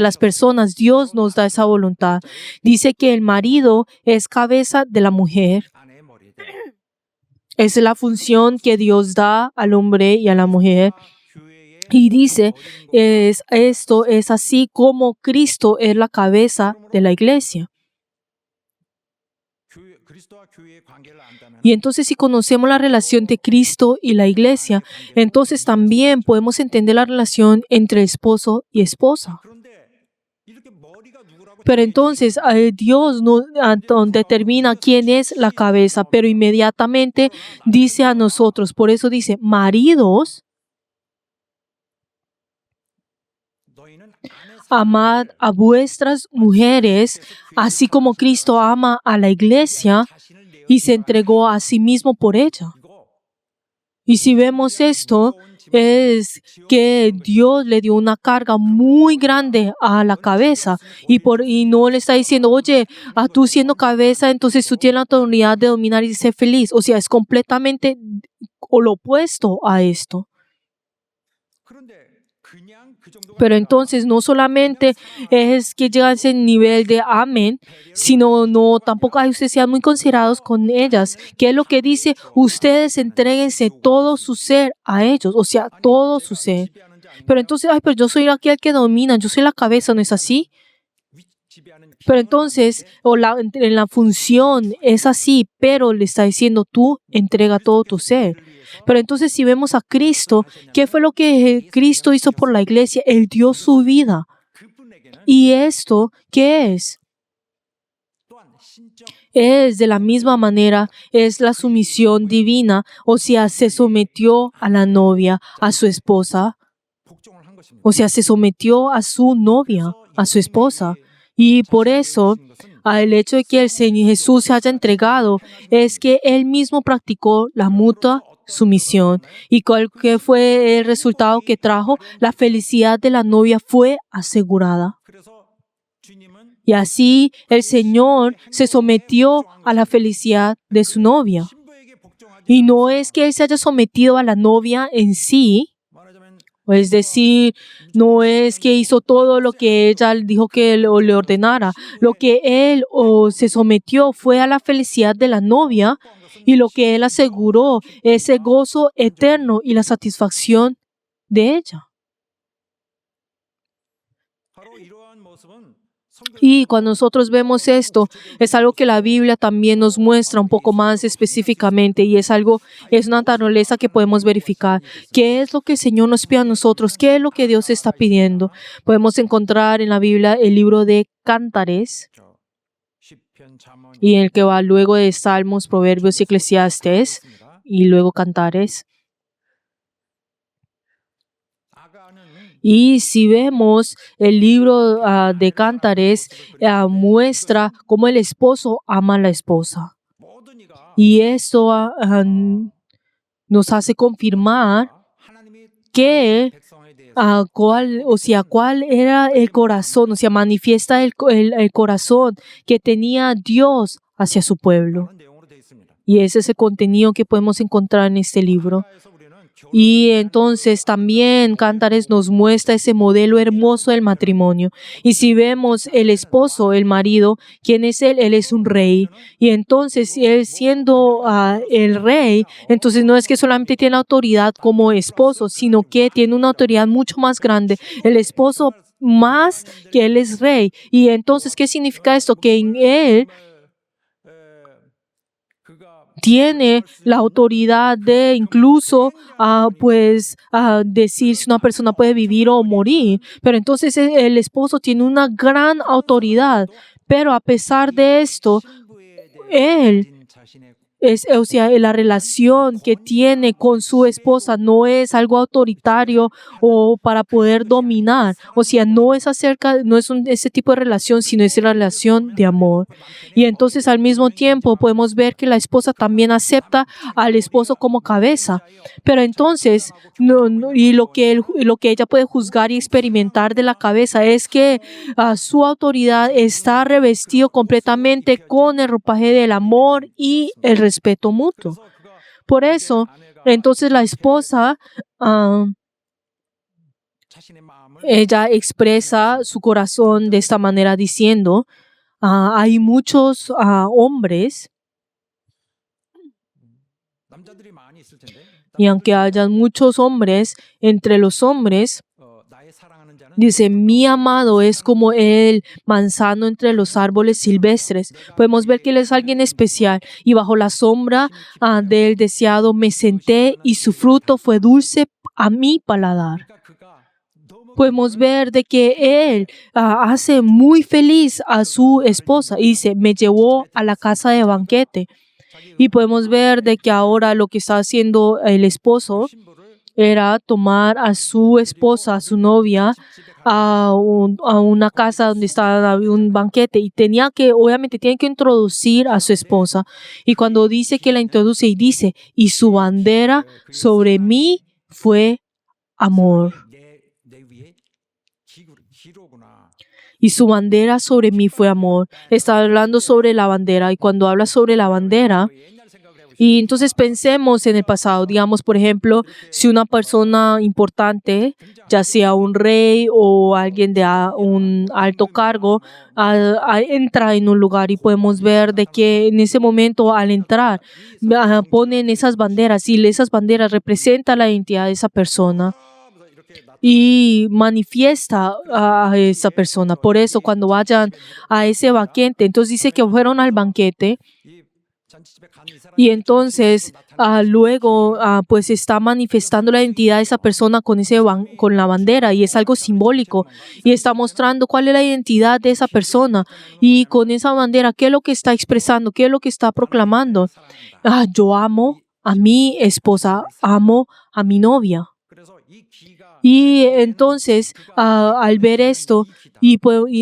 las personas, Dios nos da esa voluntad. Dice que el marido es cabeza de la mujer. Esa es la función que Dios da al hombre y a la mujer. Y dice, esto es así como Cristo es la cabeza de la iglesia. Y entonces si conocemos la relación de Cristo y la iglesia, entonces también podemos entender la relación entre esposo y esposa. Pero entonces Dios no determina quién es la cabeza, pero inmediatamente dice a nosotros, por eso dice, maridos, amad a vuestras mujeres, así como Cristo ama a la iglesia y se entregó a sí mismo por ella. Y si vemos esto, es que Dios le dio una carga muy grande a la cabeza y no le está diciendo, oye, tú siendo cabeza, entonces tú tienes la autoridad de dominar y ser feliz. O sea, es completamente lo opuesto a esto. Pero entonces no solamente es que llega a ese nivel de amén, sino tampoco ustedes sean muy considerados con ellas. ¿Qué es lo que dice? Ustedes entréguense todo su ser a ellos, o sea, todo su ser. Pero entonces, pero yo soy aquel que domina, yo soy la cabeza, ¿no es así? Pero entonces, en la función es así, pero le está diciendo tú entrega todo tu ser. Pero entonces si vemos a Cristo, ¿qué fue lo que Cristo hizo por la iglesia? Él dio su vida. ¿Y esto qué es? Es de la misma manera, es la sumisión divina, o sea, se sometió a la novia, a su esposa. O sea, se sometió a su novia, a su esposa. Y por eso, el hecho de que el Señor Jesús se haya entregado es que Él mismo practicó la mutua sumisión. ¿Y cuál fue el resultado que trajo? La felicidad de la novia fue asegurada. Y así el Señor se sometió a la felicidad de su novia. Y no es que Él se haya sometido a la novia en sí, es decir, no es que hizo todo lo que ella dijo que le ordenara. Lo que Él se sometió fue a la felicidad de la novia y lo que Él aseguró ese gozo eterno y la satisfacción de ella. Y cuando nosotros vemos esto, es algo que la Biblia también nos muestra un poco más específicamente y es una naturaleza que podemos verificar. ¿Qué es lo que el Señor nos pide a nosotros? ¿Qué es lo que Dios está pidiendo? Podemos encontrar en la Biblia el libro de Cantares, y en el que va luego de Salmos, Proverbios y Eclesiastes, y luego Cantares. Y si vemos el libro de Cantares, muestra cómo el esposo ama a la esposa. Y esto nos hace confirmar que cuál era el corazón, manifiesta el corazón que tenía Dios hacia su pueblo. Y ese es el contenido que podemos encontrar en este libro. Y entonces también Cantares nos muestra ese modelo hermoso del matrimonio. Y si vemos el esposo, el marido, ¿quién es él? Él es un rey. Y entonces él siendo el rey, entonces no es que solamente tiene autoridad como esposo, sino que tiene una autoridad mucho más grande. El esposo más que él es rey. Y entonces, ¿qué significa esto? Que en él tiene la autoridad de incluso decir si una persona puede vivir o morir. Pero entonces el esposo tiene una gran autoridad. Pero a pesar de esto, él la relación que tiene con su esposa no es algo autoritario o para poder dominar. No es ese tipo de relación, sino es la relación de amor. Y entonces al mismo tiempo podemos ver que la esposa también acepta al esposo como cabeza. Pero entonces, lo que ella puede juzgar y experimentar de la cabeza es que su autoridad está revestido completamente con el ropaje del amor y el respeto mutuo. Por eso, entonces la esposa, ella expresa su corazón de esta manera diciendo, hay muchos hombres, y aunque haya muchos hombres, entre los hombres, dice, mi amado es como el manzano entre los árboles silvestres. Podemos ver que él es alguien especial. Y bajo la sombra del deseado me senté y su fruto fue dulce a mi paladar. Podemos ver de que él hace muy feliz a su esposa. Y dice, me llevó a la casa de banquete. Y podemos ver de que ahora lo que está haciendo el esposo era tomar a su esposa, a su novia, a una casa donde estaba un banquete y obviamente tiene que introducir a su esposa. Y cuando dice que la introduce y dice, y su bandera sobre mí fue amor. Y su bandera sobre mí fue amor. Está hablando sobre la bandera y cuando habla sobre la bandera, y entonces pensemos en el pasado, digamos, por ejemplo, si una persona importante, ya sea un rey o alguien de un alto cargo, entra en un lugar y podemos ver de que en ese momento al entrar ponen esas banderas y esas banderas representan la identidad de esa persona y manifiesta a esa persona. Por eso cuando vayan a ese banquete, entonces dice que fueron al banquete. Y entonces luego pues está manifestando la identidad de esa persona con la bandera y es algo simbólico y está mostrando cuál es la identidad de esa persona y con esa bandera qué es lo que está expresando, qué es lo que está proclamando. Yo amo a mi esposa, amo a mi novia. Y entonces, al ver esto, y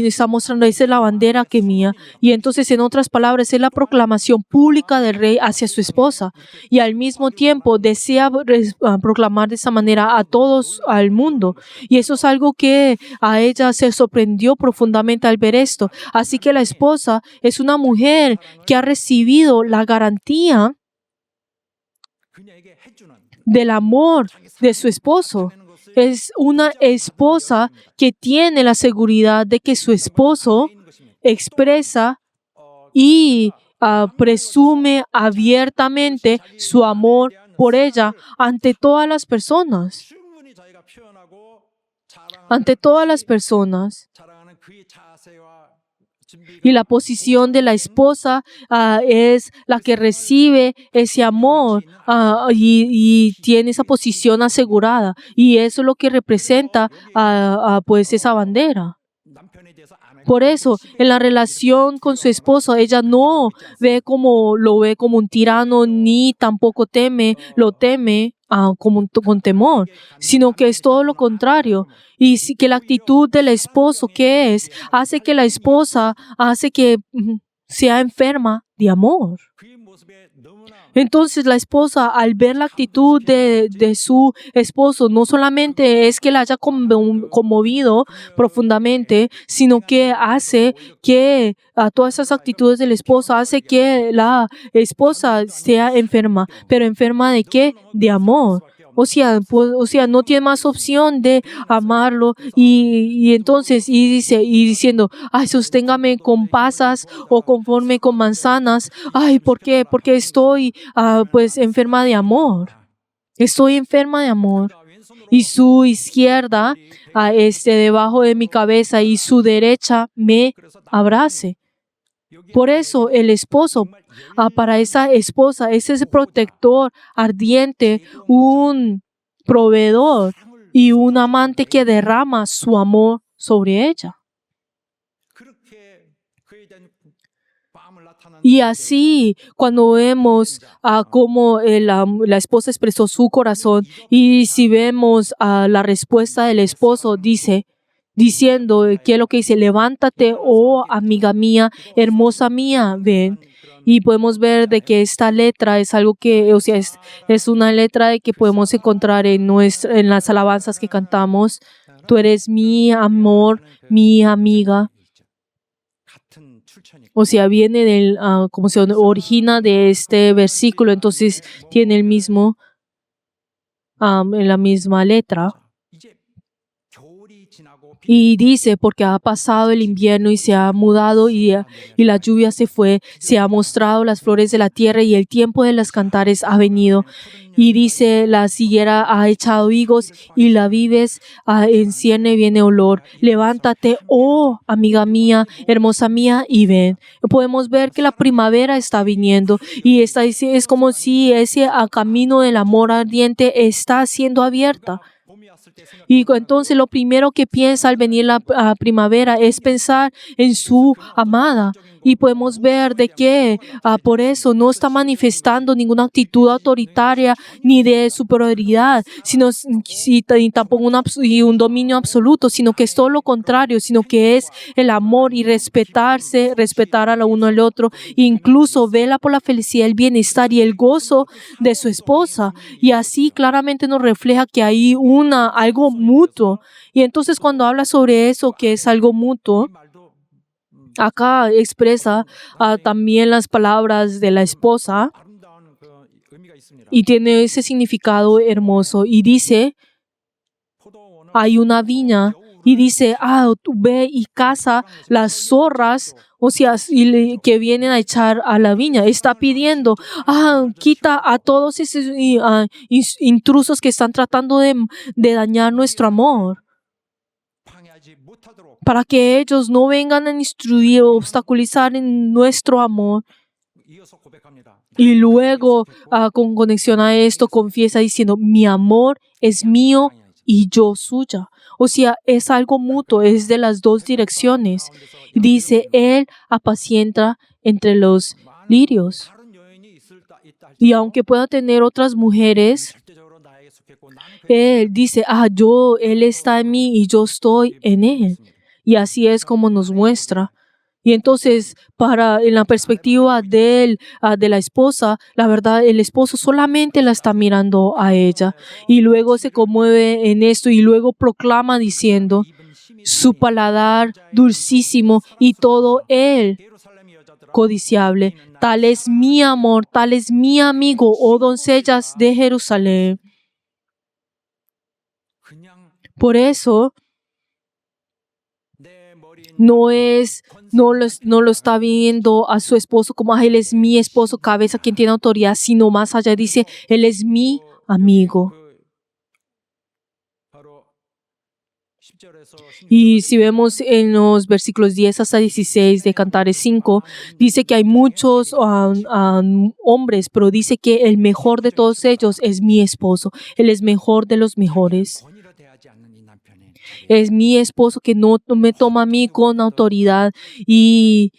está mostrando, esa es la bandera que mía. Y entonces, en otras palabras, es la proclamación pública del rey hacia su esposa. Y al mismo tiempo, desea proclamar de esa manera a todos, al mundo. Y eso es algo que a ella se sorprendió profundamente al ver esto. Así que la esposa es una mujer que ha recibido la garantía del amor de su esposo. Es una esposa que tiene la seguridad de que su esposo expresa y presume abiertamente su amor por ella ante todas las personas. Ante todas las personas. Y la posición de la esposa es la que recibe ese amor y tiene esa posición asegurada. Y eso es lo que representa pues esa bandera. Por eso, en la relación con su esposo, ella no lo ve como un tirano, ni tampoco lo teme con temor, sino que es todo lo contrario. Y que la actitud del esposo, ¿qué es? Hace que la esposa sea enferma de amor. Entonces la esposa, al ver la actitud de su esposo, no solamente es que la haya conmovido profundamente, sino que hace que a todas esas actitudes del esposo hace que la esposa sea enferma. ¿Pero enferma de qué? De amor. No tiene más opción de amarlo y entonces y diciendo, ay, sosténgame con pasas o conforme con manzanas. Ay, ¿por qué? Porque estoy pues enferma de amor. Estoy enferma de amor. Y su izquierda debajo de mi cabeza y su derecha me abrace. Por eso el esposo, para esa esposa, es ese protector ardiente, un proveedor y un amante que derrama su amor sobre ella. Y así, cuando vemos cómo la esposa expresó su corazón y si vemos la respuesta del esposo, diciendo, ¿qué es lo que dice? Levántate, oh amiga mía, hermosa mía, ven. Y podemos ver de que esta letra es algo que, es una letra de que podemos encontrar en las alabanzas que cantamos. Tú eres mi amor, mi amiga. Viene como se origina de este versículo, entonces tiene el mismo, en la misma letra. Y dice, porque ha pasado el invierno y se ha mudado y la lluvia se fue, se ha mostrado las flores de la tierra y el tiempo de los cantares ha venido. Y dice, la higuera ha echado higos y la vives en cierne viene olor. Levántate, oh amiga mía, hermosa mía, y ven. Podemos ver que la primavera está viniendo y es como si ese camino del amor ardiente está siendo abierta. Y entonces lo primero que piensa al venir la primavera es pensar en su amada. Y podemos ver de que por eso no está manifestando ninguna actitud autoritaria ni de superioridad, ni tampoco un dominio absoluto, sino que es todo lo contrario, sino que es el amor y respetar al uno al otro, e incluso vela por la felicidad, el bienestar y el gozo de su esposa. Y así claramente nos refleja que hay algo mutuo. Y entonces cuando habla sobre eso, que es algo mutuo, acá expresa también las palabras de la esposa y tiene ese significado hermoso. Y dice, hay una viña y dice, tú ve y caza las zorras, que vienen a echar a la viña. Está pidiendo, quita a todos esos intrusos que están tratando de dañar nuestro amor, para que ellos no vengan a instruir o obstaculizar en nuestro amor. Y luego, con conexión a esto, confiesa diciendo, mi amor es mío y yo suya. Es algo mutuo, es de las dos direcciones. Dice, Él apacienta entre los lirios. Y aunque pueda tener otras mujeres, Él dice, Él está en mí y yo estoy en Él. Y así es como nos muestra. Y entonces, en la perspectiva de la esposa, la verdad, el esposo solamente la está mirando a ella. Y luego se conmueve en esto y luego proclama diciendo, su paladar dulcísimo y todo él codiciable. Tal es mi amor, tal es mi amigo, oh doncellas de Jerusalén. Por eso, no lo está viendo a su esposo como Él es mi esposo, cabeza, quien tiene autoridad, sino más allá dice, Él es mi amigo. Y si vemos en los versículos 10 hasta 16 de Cantares 5, dice que hay muchos hombres, pero dice que el mejor de todos ellos es mi esposo. Él es mejor de los mejores. Es mi esposo que no me toma a mí con autoridad y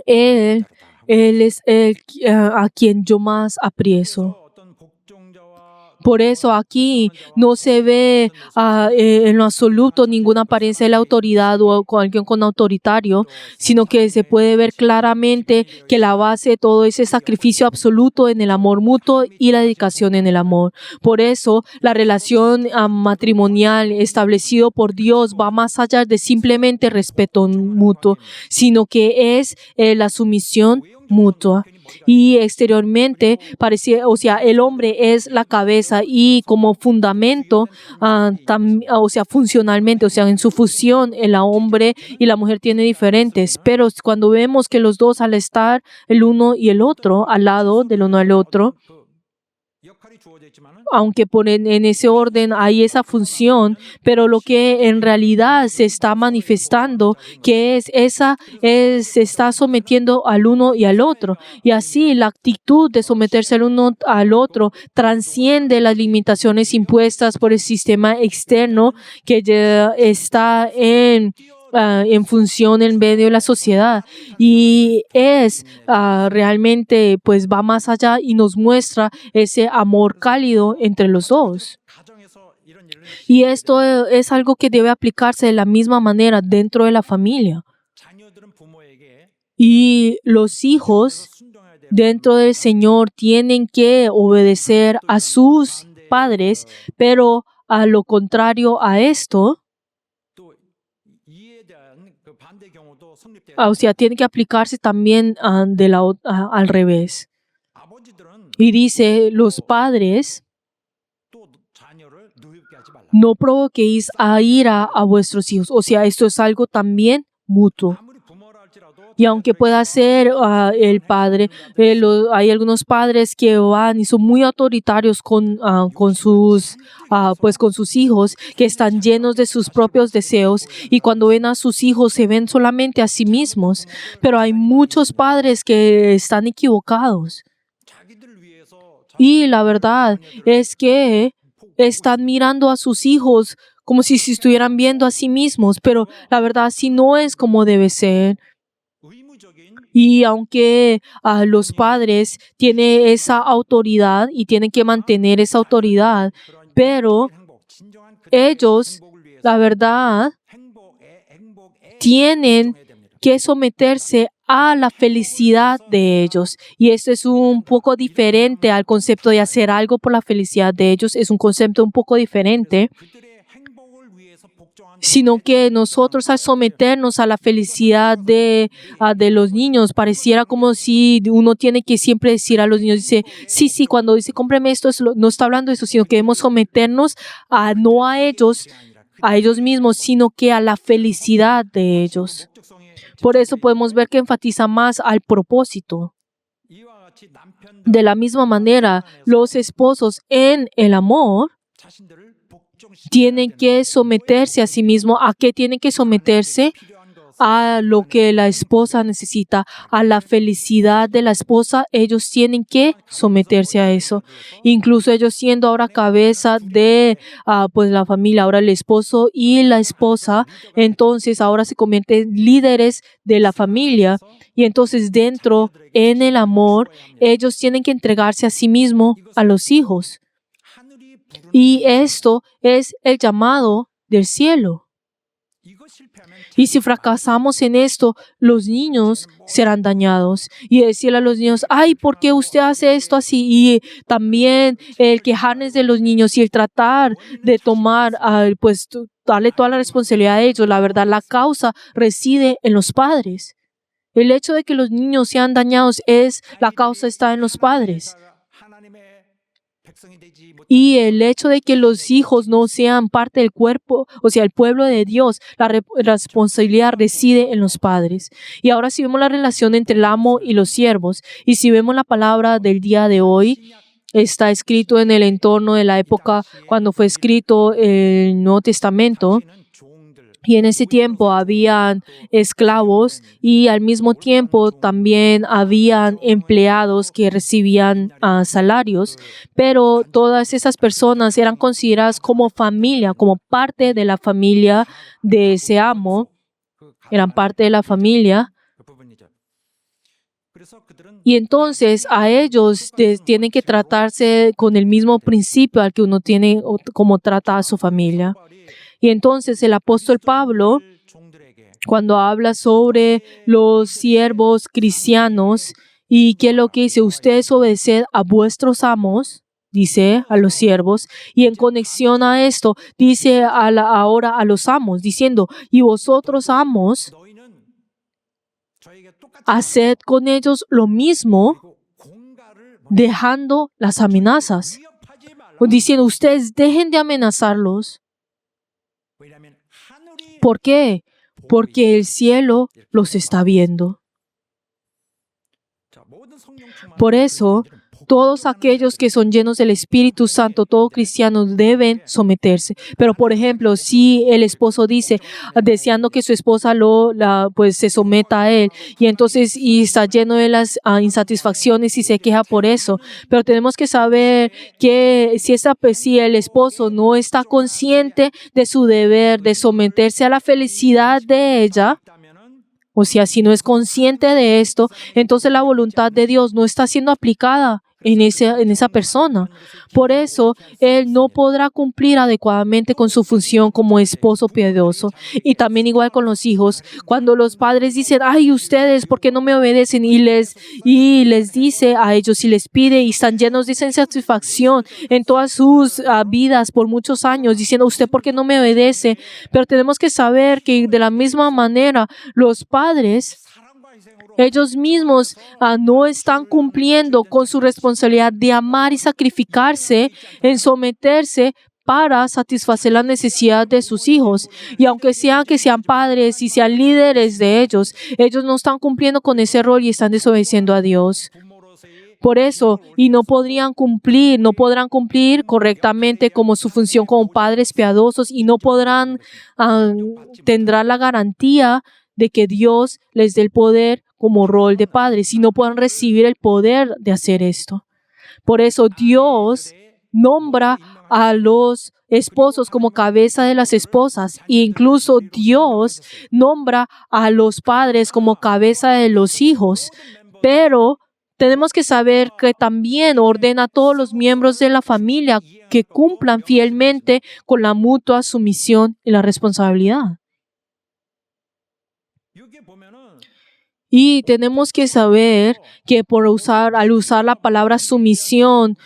Él es el a quien yo más aprecio. Por eso aquí no se ve en lo absoluto ninguna apariencia de la autoridad o con alguien con autoritario, sino que se puede ver claramente que la base de todo ese sacrificio absoluto en el amor mutuo y la dedicación en el amor. Por eso la relación matrimonial establecido por Dios va más allá de simplemente respeto mutuo, sino que es la sumisión mutua. Y exteriormente parecía, o sea, el hombre es la cabeza y como fundamento, o sea, funcionalmente, o sea, en su fusión, el hombre y la mujer tienen diferentes, pero cuando vemos que los dos al estar el uno y el otro al lado del uno al otro, aunque en ese orden hay esa función, pero lo que en realidad se está manifestando, que se está sometiendo al uno y al otro. Y así la actitud de someterse al uno al otro transciende las limitaciones impuestas por el sistema externo que ya está en función en medio de la sociedad, y es realmente pues va más allá y nos muestra ese amor cálido entre los dos. Y esto es algo que debe aplicarse de la misma manera dentro de la familia. Y los hijos dentro del Señor tienen que obedecer a sus padres, pero a lo contrario a esto, o sea, tiene que aplicarse también al revés. Y dice, los padres, no provoquéis a ira a vuestros hijos. O sea, esto es algo también mutuo. Y aunque pueda ser el padre, hay algunos padres que van y son muy autoritarios con sus hijos, que están llenos de sus propios deseos, y cuando ven a sus hijos se ven solamente a sí mismos. Pero hay muchos padres que están equivocados. Y la verdad es que están mirando a sus hijos como si se estuvieran viendo a sí mismos, pero la verdad sí no es como debe ser. Y aunque los padres tienen esa autoridad y tienen que mantener esa autoridad, pero ellos, la verdad, tienen que someterse a la felicidad de ellos. Y esto es un poco diferente al concepto de hacer algo por la felicidad de ellos. Es un concepto un poco diferente, sino que nosotros al someternos a la felicidad de los niños, pareciera como si uno tiene que siempre decir a los niños, dice, sí, cuando dice, cómprame esto, no está hablando de eso, sino que debemos someternos no a ellos mismos, sino que a la felicidad de ellos. Por eso podemos ver que enfatiza más al propósito. De la misma manera, los esposos en el amor tienen que someterse a sí mismos. ¿A qué tienen que someterse? A lo que la esposa necesita, a la felicidad de la esposa. Ellos tienen que someterse a eso. Incluso ellos siendo ahora cabeza de la familia, ahora el esposo y la esposa, entonces ahora se convierten líderes de la familia. Y entonces dentro, en el amor, ellos tienen que entregarse a sí mismos a los hijos. Y esto es el llamado del cielo. Y si fracasamos en esto, los niños serán dañados. Y decirle a los niños, ay, ¿por qué usted hace esto así? Y también el quejarles de los niños y el tratar de tomar, darle toda la responsabilidad a ellos. La verdad, la causa reside en los padres. El hecho de que los niños sean dañados la causa está en los padres. Y el hecho de que los hijos no sean parte del cuerpo, o sea, el pueblo de Dios, la responsabilidad reside en los padres. Y ahora si vemos la relación entre el amo y los siervos, y si vemos la palabra del día de hoy, está escrito en el entorno de la época cuando fue escrito el Nuevo Testamento. Y en ese tiempo habían esclavos y al mismo tiempo también habían empleados que recibían salarios, pero todas esas personas eran consideradas como familia, como parte de la familia de ese amo, eran parte de la familia. Y entonces a ellos tienen que tratarse con el mismo principio al que uno tiene como trata a su familia. Y entonces el apóstol Pablo, cuando habla sobre los siervos cristianos y qué es lo que dice, ustedes obedeced a vuestros amos, dice a los siervos, y en conexión a esto dice ahora a los amos, diciendo, y vosotros amos, haced con ellos lo mismo, dejando las amenazas. Diciendo, ustedes dejen de amenazarlos. ¿Por qué? Porque el cielo los está viendo. Por eso, todos aquellos que son llenos del Espíritu Santo, todo cristiano, deben someterse. Pero, por ejemplo, si el esposo dice, deseando que su esposa pues se someta a él, y entonces está lleno de las insatisfacciones y se queja por eso. Pero tenemos que saber que si el esposo no está consciente de su deber de someterse a la felicidad de ella, o sea, si no es consciente de esto, entonces la voluntad de Dios no está siendo aplicada en esa persona. Por eso, él no podrá cumplir adecuadamente con su función como esposo piadoso. Y también igual con los hijos. Cuando los padres dicen, ay, ustedes, ¿por qué no me obedecen? Y les dice a ellos y les pide y están llenos de insatisfacción en todas sus vidas por muchos años, diciendo, ¿usted por qué no me obedece? Pero tenemos que saber que de la misma manera, los padres, ellos mismos no están cumpliendo con su responsabilidad de amar y sacrificarse en someterse para satisfacer la necesidad de sus hijos. Y aunque que sean padres y sean líderes de ellos no están cumpliendo con ese rol y están desobedeciendo a Dios. Por eso, y no podrán cumplir correctamente como su función como padres piadosos y no tendrán la garantía de que Dios les dé el poder como rol de padres y no puedan recibir el poder de hacer esto. Por eso Dios nombra a los esposos como cabeza de las esposas e incluso Dios nombra a los padres como cabeza de los hijos. Pero tenemos que saber que también ordena a todos los miembros de la familia que cumplan fielmente con la mutua sumisión y la responsabilidad. Y tenemos que saber que al usar la palabra sumisión,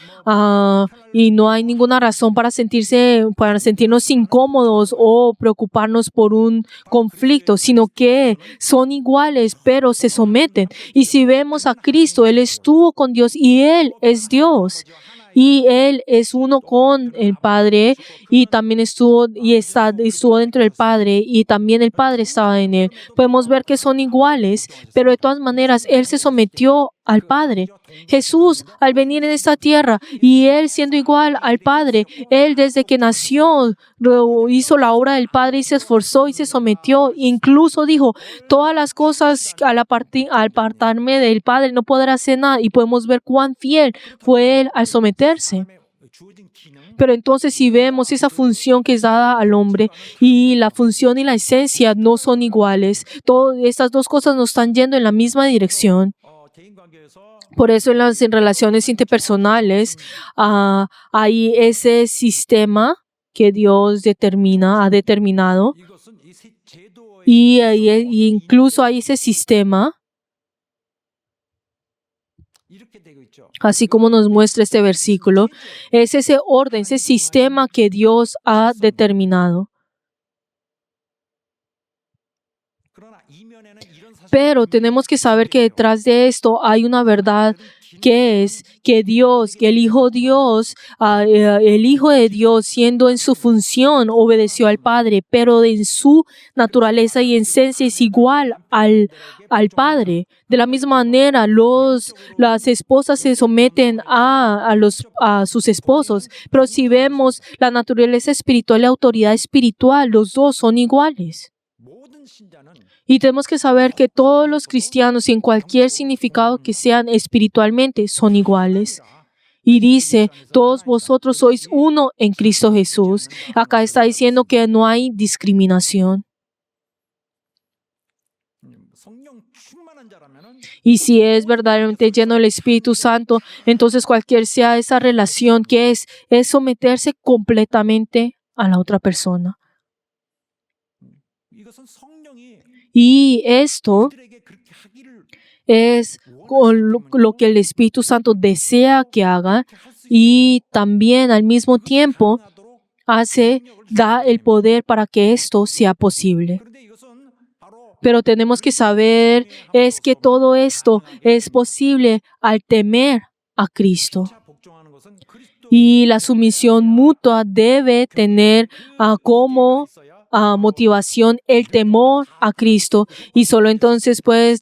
y no hay ninguna razón para sentirnos incómodos o preocuparnos por un conflicto, sino que son iguales, pero se someten. Y si vemos a Cristo, Él estuvo con Dios y Él es Dios. Y Él es uno con el Padre y también estuvo dentro del Padre y también el Padre estaba en Él. Podemos ver que son iguales, pero de todas maneras Él se sometió al Padre. Jesús, al venir en esta tierra y Él siendo igual al Padre, Él desde que nació hizo la obra del Padre y se esforzó y se sometió. Incluso dijo, todas las cosas al apartarme del Padre no podrá hacer nada. Y podemos ver cuán fiel fue Él al someterse. Pero entonces si vemos esa función que es dada al hombre y la función y la esencia no son iguales, estas dos cosas no están yendo en la misma dirección. Por eso en relaciones interpersonales hay ese sistema que Dios ha determinado y incluso hay ese sistema, así como nos muestra este versículo, es ese orden, ese sistema que Dios ha determinado. Pero tenemos que saber que detrás de esto hay una verdad que es que Dios, que el Hijo de Dios, siendo en su función, obedeció al Padre, pero en su naturaleza y esencia es igual al Padre. De la misma manera, las esposas se someten a sus esposos, pero si vemos la naturaleza espiritual y la autoridad espiritual, los dos son iguales. Y tenemos que saber que todos los cristianos, en cualquier significado que sean espiritualmente, son iguales. Y dice, todos vosotros sois uno en Cristo Jesús. Acá está diciendo que no hay discriminación. Y si es verdaderamente lleno del Espíritu Santo, entonces cualquier sea esa relación que es someterse completamente a la otra persona. 이것은 성령이 Y esto 우리에게 그렇게 하기를 es con lo que el Espíritu Santo desea que haga y también al mismo tiempo da el poder para que esto sea posible. 그런데 이것은 바로 Pero tenemos que saber es que todo esto es posible al temer a Cristo. 복종하는 것은 그리스도 Y la sumisión mutua debe tener como motivación el temor a Cristo y solo entonces puedes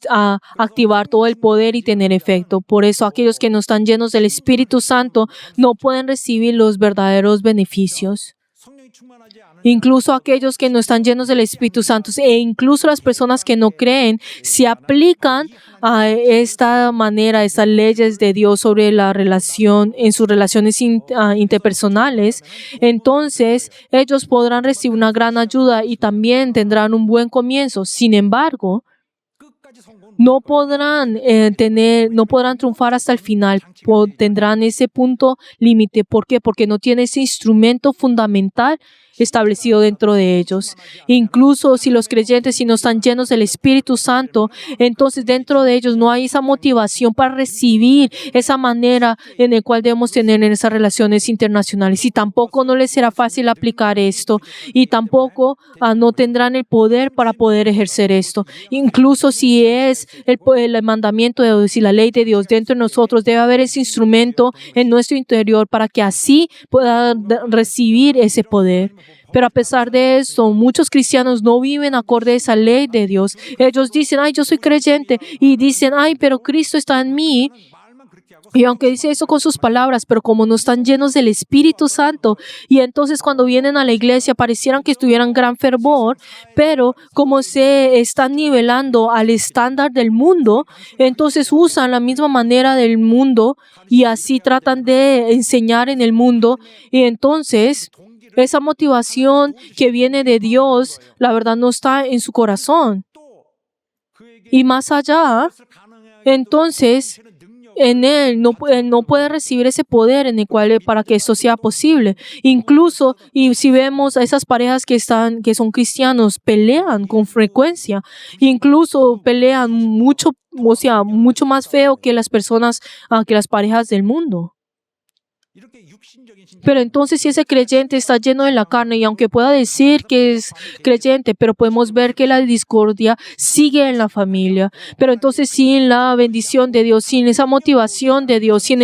activar todo el poder y tener efecto. Por eso aquellos que no están llenos del Espíritu Santo no pueden recibir los verdaderos beneficios. 성령이 충만하지 않은 Incluso aquellos que no están llenos del Espíritu Santo e incluso las personas que no creen, si aplican a esta manera, estas leyes de Dios sobre la relación, en sus relaciones interpersonales, entonces ellos podrán recibir una gran ayuda y también tendrán un buen comienzo. Sin embargo, 끝까지 성공 no podrán no podrán triunfar hasta el final. Tendrán ese punto límite. ¿Por qué? Porque no tienen ese instrumento fundamental establecido dentro de ellos. Incluso si los creyentes si no están llenos del Espíritu Santo, entonces dentro de ellos no hay esa motivación para recibir esa manera en la cual debemos tener en esas relaciones internacionales. Y tampoco no les será fácil aplicar esto y tampoco no tendrán el poder para poder ejercer esto. Incluso si es el mandamiento de Dios y la ley de Dios dentro de nosotros, debe haber ese instrumento en nuestro interior para que así puedan recibir ese poder. Pero a pesar de eso, muchos cristianos no viven acorde a esa ley de Dios. Ellos dicen, ay, yo soy creyente. Y dicen, ay, pero Cristo está en mí. 말만 그렇게 하고 Y aunque dice eso con sus palabras, pero como no están llenos del Espíritu Santo, y entonces cuando vienen a la iglesia parecieran que estuvieran gran fervor, pero como se están nivelando al estándar del mundo, entonces usan la misma manera del mundo y así tratan de enseñar en el mundo. Y entonces esa motivación que viene de Dios, la verdad no está en su corazón. Y más allá, entonces en él no puede recibir ese poder en el cual para que esto sea posible. Incluso, y si vemos a esas parejas que son cristianos, pelean con frecuencia. Incluso pelean mucho, mucho más feo que las personas, que las parejas del mundo. 이렇게 육신적인 신앙 Pero entonces si ese creyente está lleno de la carne y aunque pueda decir que es creyente, pero podemos ver que la discordia sigue en la familia. Pero entonces sin la bendición de Dios, sin esa motivación de Dios, sin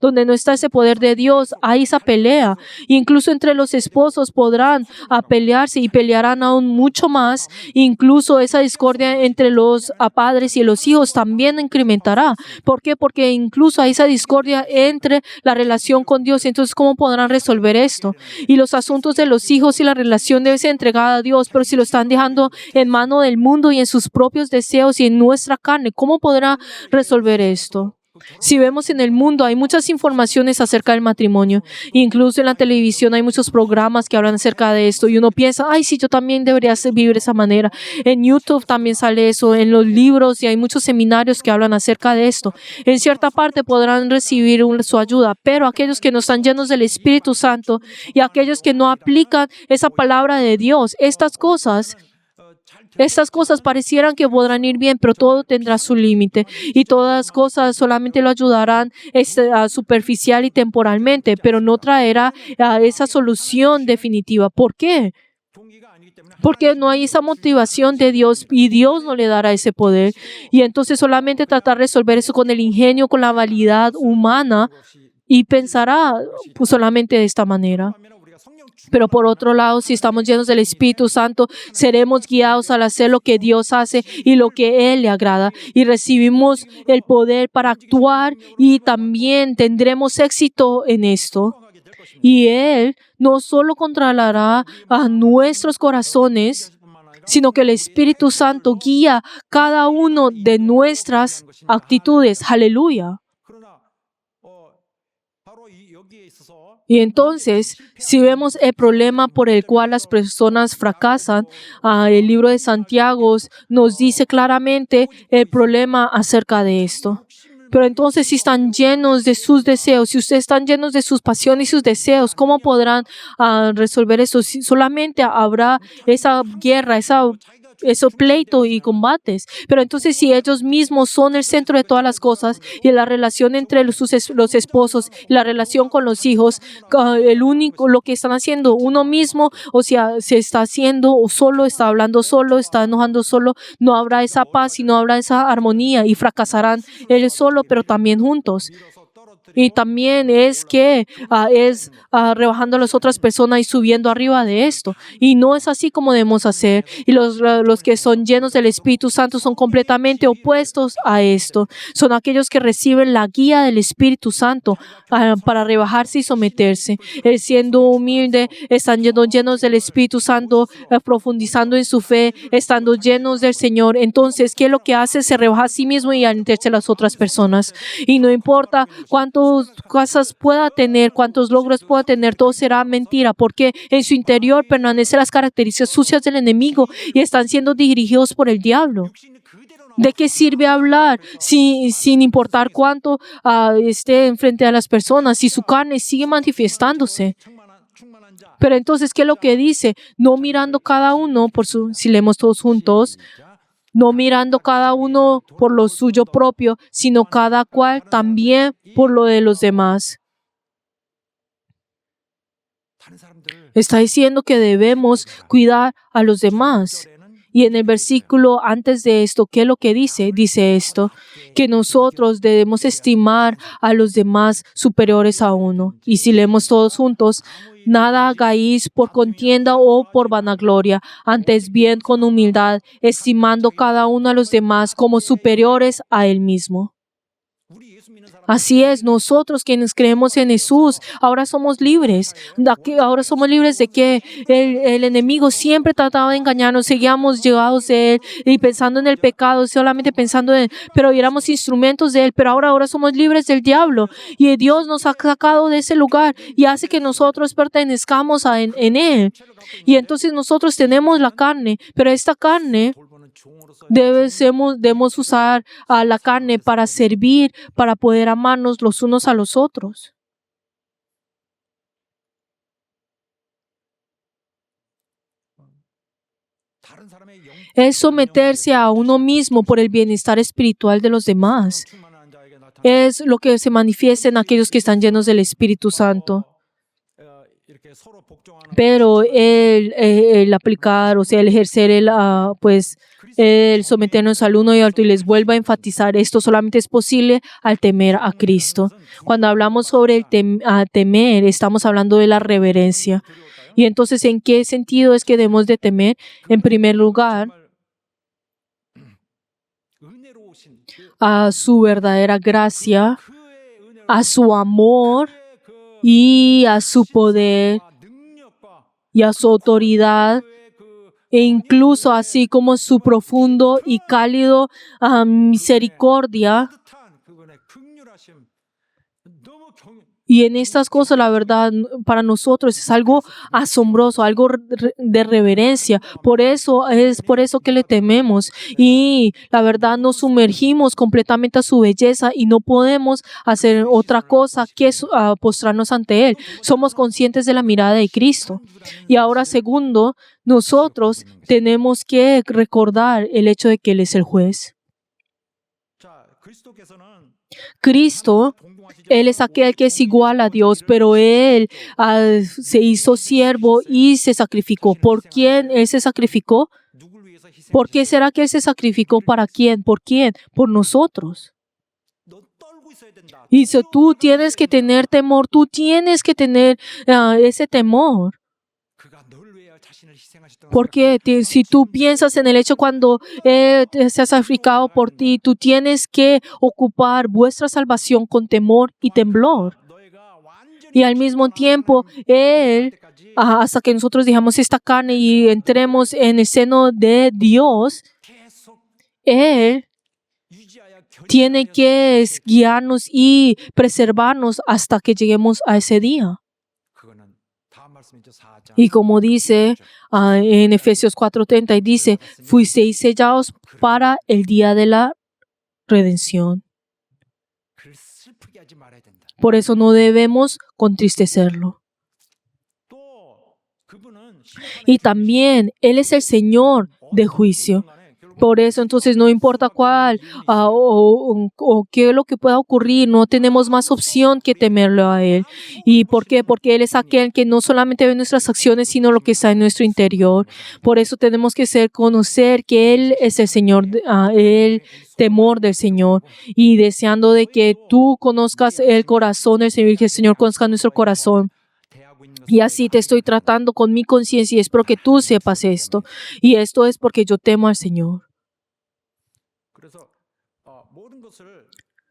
donde no está ese poder de Dios, hay esa pelea. Incluso entre los esposos podrán pelearse y pelearán aún mucho más. Incluso esa discordia entre los padres y los hijos también incrementará. ¿Por qué? Porque incluso hay esa discordia entre la relación con Dios. Entonces, ¿cómo podrán resolver esto? Y los asuntos de los hijos y la relación debe ser entregada a Dios, pero si lo están dejando en mano del mundo y en sus propios deseos y en nuestra carne, ¿cómo podrá resolver esto? Si vemos en el mundo, hay muchas informaciones acerca del matrimonio. Incluso en la televisión hay muchos programas que hablan acerca de esto. Y uno piensa, ay, sí, yo también debería vivir de esa manera. En YouTube también sale eso, en los libros, y hay muchos seminarios que hablan acerca de esto. En cierta parte podrán recibir su ayuda, pero aquellos que no están llenos del Espíritu Santo y aquellos que no aplican esa palabra de Dios, estas cosas parecieran que podrán ir bien, pero todo tendrá su límite y todas cosas solamente lo ayudarán superficial y temporalmente, pero no traerá esa solución definitiva. ¿Por qué? 동기가 아니기 때문에 Porque no hay esa motivación de Dios y Dios no le dará ese poder. Y entonces solamente tratar de resolver eso con el ingenio, con la validad humana y pensará solamente de esta manera. 반면에 우리가 성령 Pero por otro lado, si estamos llenos del Espíritu Santo, seremos guiados al hacer lo que Dios hace y lo que Él le agrada. Y recibimos el poder para actuar y también tendremos éxito en esto. 충만하게 될 것입니다. Y Él no solo controlará a nuestros corazones, 뿐만 아니라 sino que el Espíritu Santo guía cada uno de nuestras actitudes. Aleluya. 그러나 바로 여기에 있어서 Y entonces, si vemos el problema por el cual las personas fracasan, el libro de Santiago nos dice claramente el problema acerca de esto. Pero entonces, si están llenos de sus deseos, si ustedes están llenos de sus pasiones y sus deseos, ¿cómo podrán resolver eso? Si solamente habrá esa guerra, ese pleito y combates. Pero entonces, si ellos mismos son el centro de todas las cosas y la relación entre los esposos, la relación con los hijos, lo que están haciendo uno mismo, o sea, se está haciendo solo, está hablando solo, está enojando solo, no habrá esa paz y no habrá esa armonía y fracasarán ellos solo, pero también juntos. Y también es que rebajando a las otras personas y subiendo arriba de esto. Y no es así como debemos hacer. Y los que son llenos del Espíritu Santo son completamente opuestos a esto. Son aquellos que reciben la guía del Espíritu Santo para rebajarse y someterse. Siendo humilde, están llenos del Espíritu Santo, profundizando en su fe, estando llenos del Señor. Entonces, ¿qué es lo que hace? Se rebaja a sí mismo y a meterse a las otras personas. Y no importa cuántas cosas pueda tener, cuántos logros pueda tener, todo será mentira, porque en su interior permanecen las características sucias del enemigo y están siendo dirigidos por el diablo. ¿De qué sirve hablar sin importar cuánto esté enfrente a las personas si su carne sigue manifestándose? Pero entonces, ¿qué es lo que dice? No mirando cada uno si leemos todos juntos, no mirando cada uno por lo suyo propio, sino cada cual también por lo de los demás. Está diciendo que debemos cuidar a los demás. Y en el versículo antes de esto, ¿qué es lo que dice? Dice esto, que nosotros debemos estimar a los demás superiores a uno. Y si leemos todos juntos, nada hagáis por contienda o por vanagloria, antes bien con humildad, estimando cada uno a los demás como superiores a él mismo. Así es, nosotros quienes creemos en Jesús, ahora somos libres. Ahora somos libres de que el enemigo siempre trataba de engañarnos, seguíamos llevados de él y pensando en el pecado, solamente pensando en él, pero éramos instrumentos de él, pero ahora somos libres del diablo y Dios nos ha sacado de ese lugar y hace que nosotros pertenezcamos en él. Y entonces nosotros tenemos la carne, pero esta carne debemos usar a la carne para servir, para poder amarnos los unos a los otros. Es someterse a uno mismo por el bienestar espiritual de los demás. Es lo que se manifiesta en aquellos que están llenos del Espíritu Santo. Pero el aplicar, o sea, el ejercer, el someternos al uno y al otro, y les vuelvo a enfatizar, esto solamente es posible al temer a Cristo. Cuando hablamos sobre el temer, estamos hablando de la reverencia. Y entonces, ¿en qué sentido es que debemos de temer? En primer lugar, a su verdadera gracia, a su amor y a su poder y a su autoridad, e incluso así como su profundo y cálido misericordia. Y en estas cosas, la verdad, para nosotros es algo asombroso, algo de reverencia. Es por eso que le tememos. Y la verdad, nos sumergimos completamente a su belleza y no podemos hacer otra cosa que postrarnos ante Él. Somos conscientes de la mirada de Cristo. Y ahora, segundo, nosotros tenemos que recordar el hecho de que Él es el juez. Cristo, Él es aquel que es igual a Dios, pero Él se hizo siervo y se sacrificó. ¿Por quién Él se sacrificó? ¿Por qué será que Él se sacrificó? ¿Para quién? ¿Por quién? Por nosotros. Y tú tienes que tener temor, tú tienes que tener ese temor. Porque si tú piensas en el hecho cuando se ha sacrificado por ti, tú tienes que ocupar vuestra salvación con temor y temblor. Y al mismo tiempo, Él, hasta que nosotros dejamos esta carne y entremos en el seno de Dios, Él tiene que guiarnos y preservarnos hasta que lleguemos a ese día. Y como dice en Efesios 4:30, y dice, fuisteis sellados para el día de la redención. 그를 슬프게 하지 말아야 된다. Por eso no debemos contristecerlo. 또 그분은 Y también Él es el Señor de juicio. Por eso entonces no importa cuál o qué es lo que pueda ocurrir, no tenemos más opción que temerlo a Él. ¿Y por qué? Porque Él es aquel que no solamente ve nuestras acciones, sino lo que está en nuestro interior. Por eso tenemos que conocer que Él es el Señor, el temor del Señor, y deseando de que tú conozcas el corazón del Señor y que el Señor conozca nuestro corazón. Y así te estoy tratando con mi conciencia y espero que tú sepas esto. Y esto es porque yo temo al Señor. 그래서 모든 것을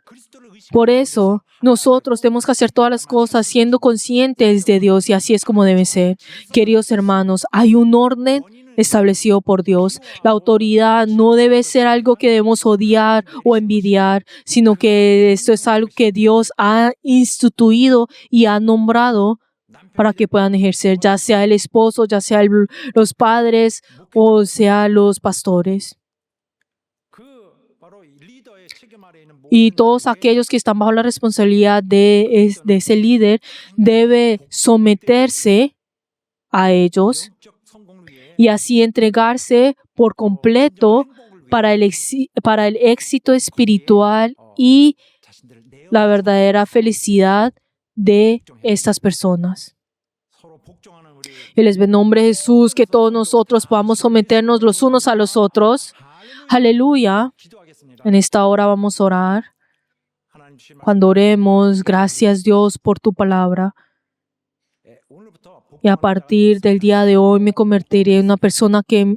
그리스도를 Por eso, nosotros tenemos que hacer todas las cosas siendo conscientes de Dios y así es como debe ser. Queridos hermanos, hay un orden establecido por Dios. La autoridad no debe ser algo que debemos odiar o envidiar, sino que esto es algo que Dios ha instituido y ha nombrado para que puedan ejercer, ya sea el esposo, ya sea los padres o sea los pastores. 그 바로 이 리더의 책임 아래 있는 Y todos aquellos que están bajo la responsabilidad de ese líder debe someterse a ellos 영적 성공을 위해 y así entregarse por completo para el éxito espiritual y 자신들을 내어 la verdadera felicidad de estas personas. 서로 복종하는 우리 En el nombre de Jesús, que todos nosotros podamos someternos los unos a los otros. Aleluya. 기도하겠습니다. En esta hora vamos a orar. 하나님 주신 말씀 Cuando oremos, gracias Dios por tu palabra. 오늘부터 Y a partir del día de hoy me convertiré en una persona que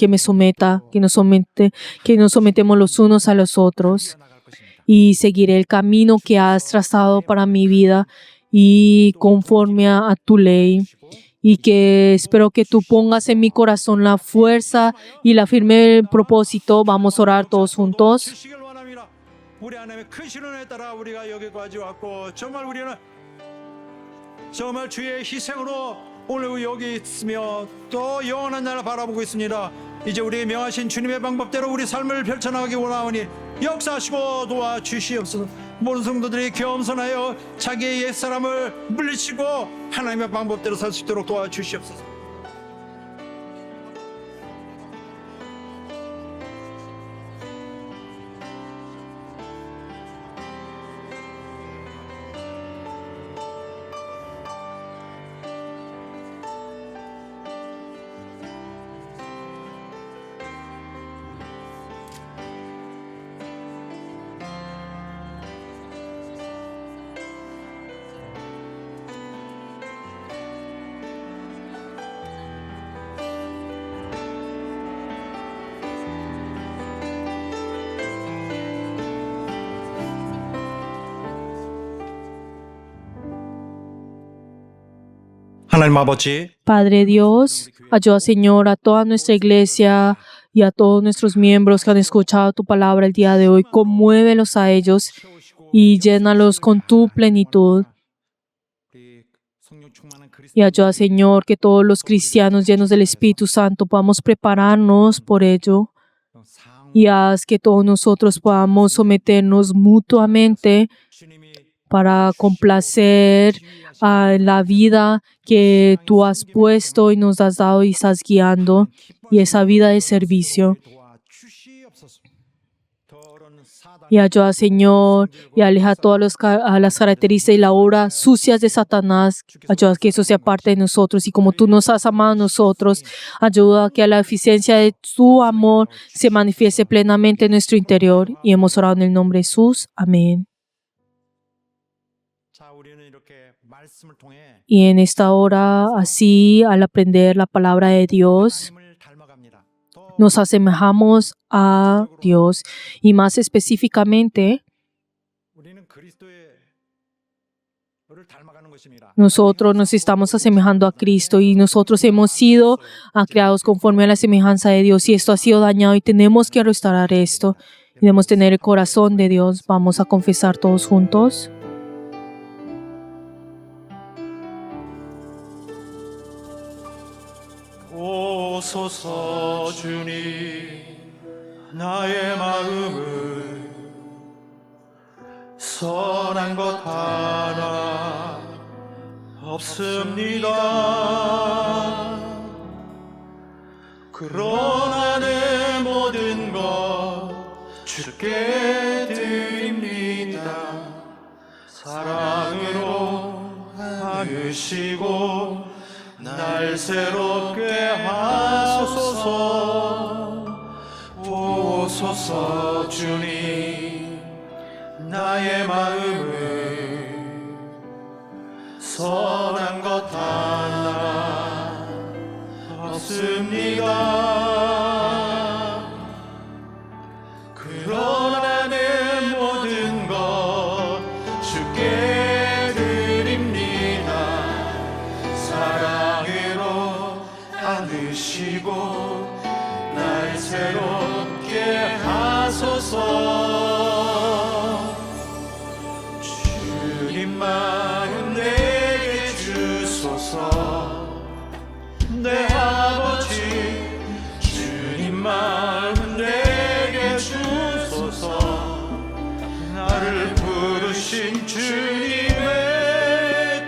me someta, que nos sometemos los unos a los otros. 나갈 것입니다. Y seguiré el camino que has trazado para mi vida y conforme a tu ley. Y que espero que tú pongas en mi corazón la fuerza y la firme propósito. Vamos a orar todos juntos. 주시길 원합니다. 우리 하나님의 큰 신원에 따라 우리가 여기까지 왔고 정말 우리는 정말 주의 희생으로 오늘 여기 있으며 또 영원한 날을 바라보고 있습니다. 이제 우리 명하신 주님의 방법대로 우리 삶을 펼쳐나가기 원하오니 역사하시고 도와주시옵소서. 모든 성도들이 겸손하여 자기의 옛사람을 물리치고 하나님의 방법대로 살 수 있도록 도와주시옵소서. 하나님 아버지, Padre Dios, ayuda, Señor, a toda nuestra iglesia y a todos nuestros miembros que han escuchado tu palabra el día de hoy. Conmuévelos a ellos y llénalos con tu plenitud. 우리 성령 충만한 그리스도 Y ayuda, Señor, que todos los cristianos llenos del Espíritu Santo podamos prepararnos por ello. Y haz que todos nosotros podamos someternos mutuamente 주님이 para complacer a la vida que tú has puesto y nos has dado y estás guiando, y esa vida de servicio. 도와주시옵소서. 더러운 사단 Y ayuda, Señor, y aleja todas las características y la obra sucias de Satanás. Ayuda a que eso sea parte de nosotros. Y como tú nos has amado a nosotros, ayuda a que la eficiencia de tu amor se manifieste plenamente en nuestro interior. Y hemos orado en el nombre de Jesús. Amén. 자, 우리는 이렇게 말씀을 통해 Y en esta hora, así, al aprender la palabra de Dios, 하나님을 닮아갑니다. 더 nos asemejamos a Dios. Y más específicamente, 우리는 그리스도의 를 닮아가는 것입니다. nosotros nos estamos asemejando a Cristo y nosotros hemos sido creados conforme a la semejanza de Dios y esto ha sido dañado y tenemos que restaurar esto. Debemos tener el corazón de Dios. Vamos a confesar todos juntos. 보소서 주님 나의 마음을 선한 것 하나 없습니다. 그러나 내 모든 것 주께 드립니다. 사랑으로 안으시고 날 새롭게 하소서. 보소서 주님 나의 마음을 선한 것 하나 없습니다. 그러나 내 모든 것 주께 드립니다. 사랑으로 안으시고 날 새롭게 하소서. 주님 마음 내게 주소서. 내 아버지 주님 마음 내게 주소서. 나를 부르신 주님의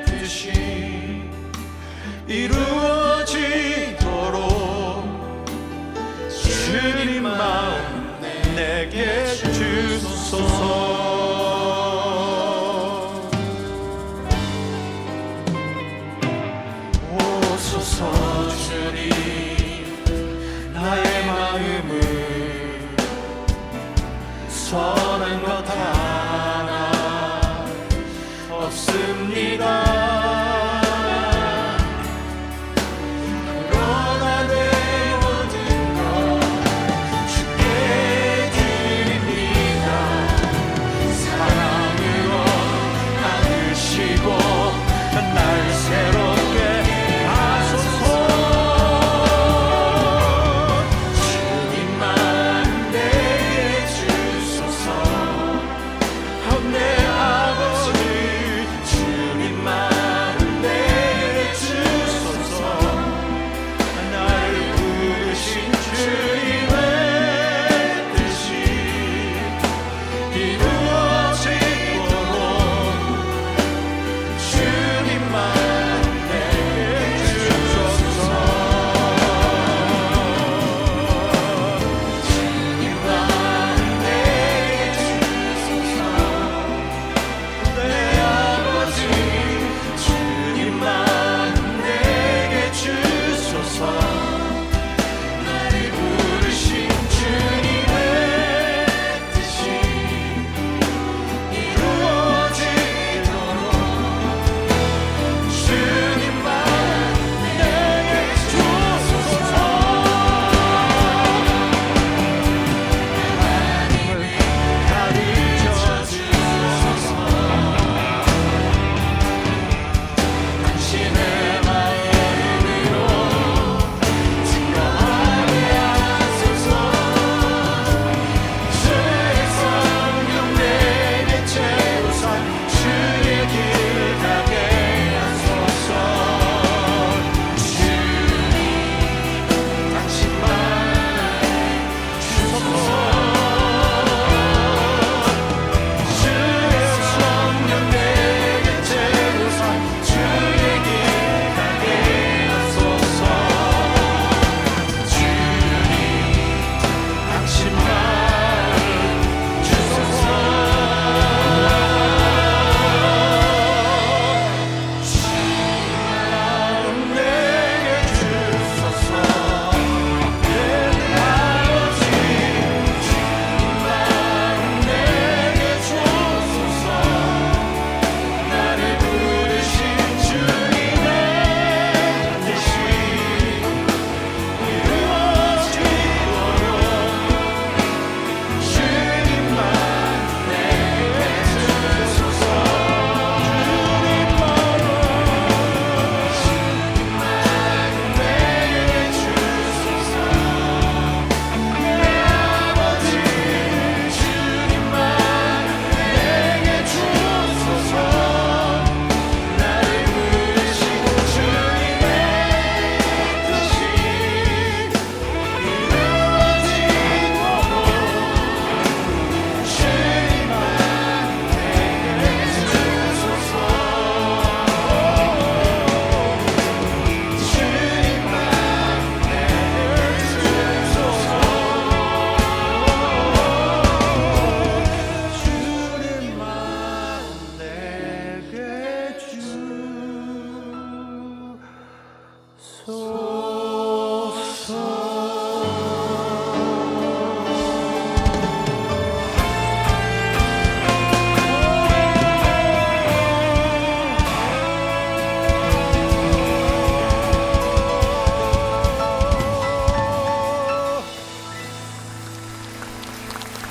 뜻이 이루어지도록 주님 마음 내게 주소서. 오소서 주님 나의 마음을 선한 것 하나 없습니다.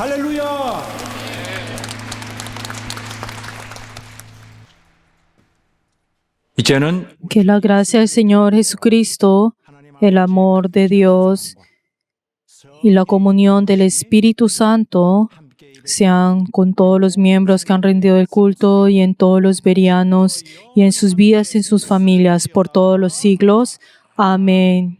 할렐루야. 이제는 Que la gracia del Señor Jesucristo, el amor de Dios y la comunión del Espíritu Santo sean con todos los miembros que han rendido el culto y en todos los berianos y en sus vidas y en sus familias por todos los siglos. Amén.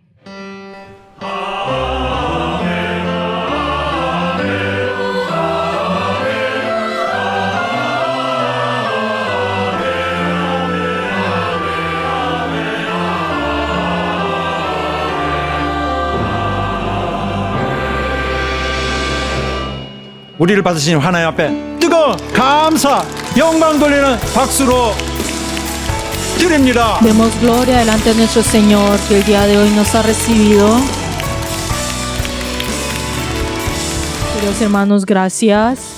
우리를 받으신 하나님 앞에 뜨거운 감사, 영광 돌리는 박수로 드립니다. Demos gloria delante de nuestro Señor que el día de hoy nos ha recibido. Queridos hermanos, gracias.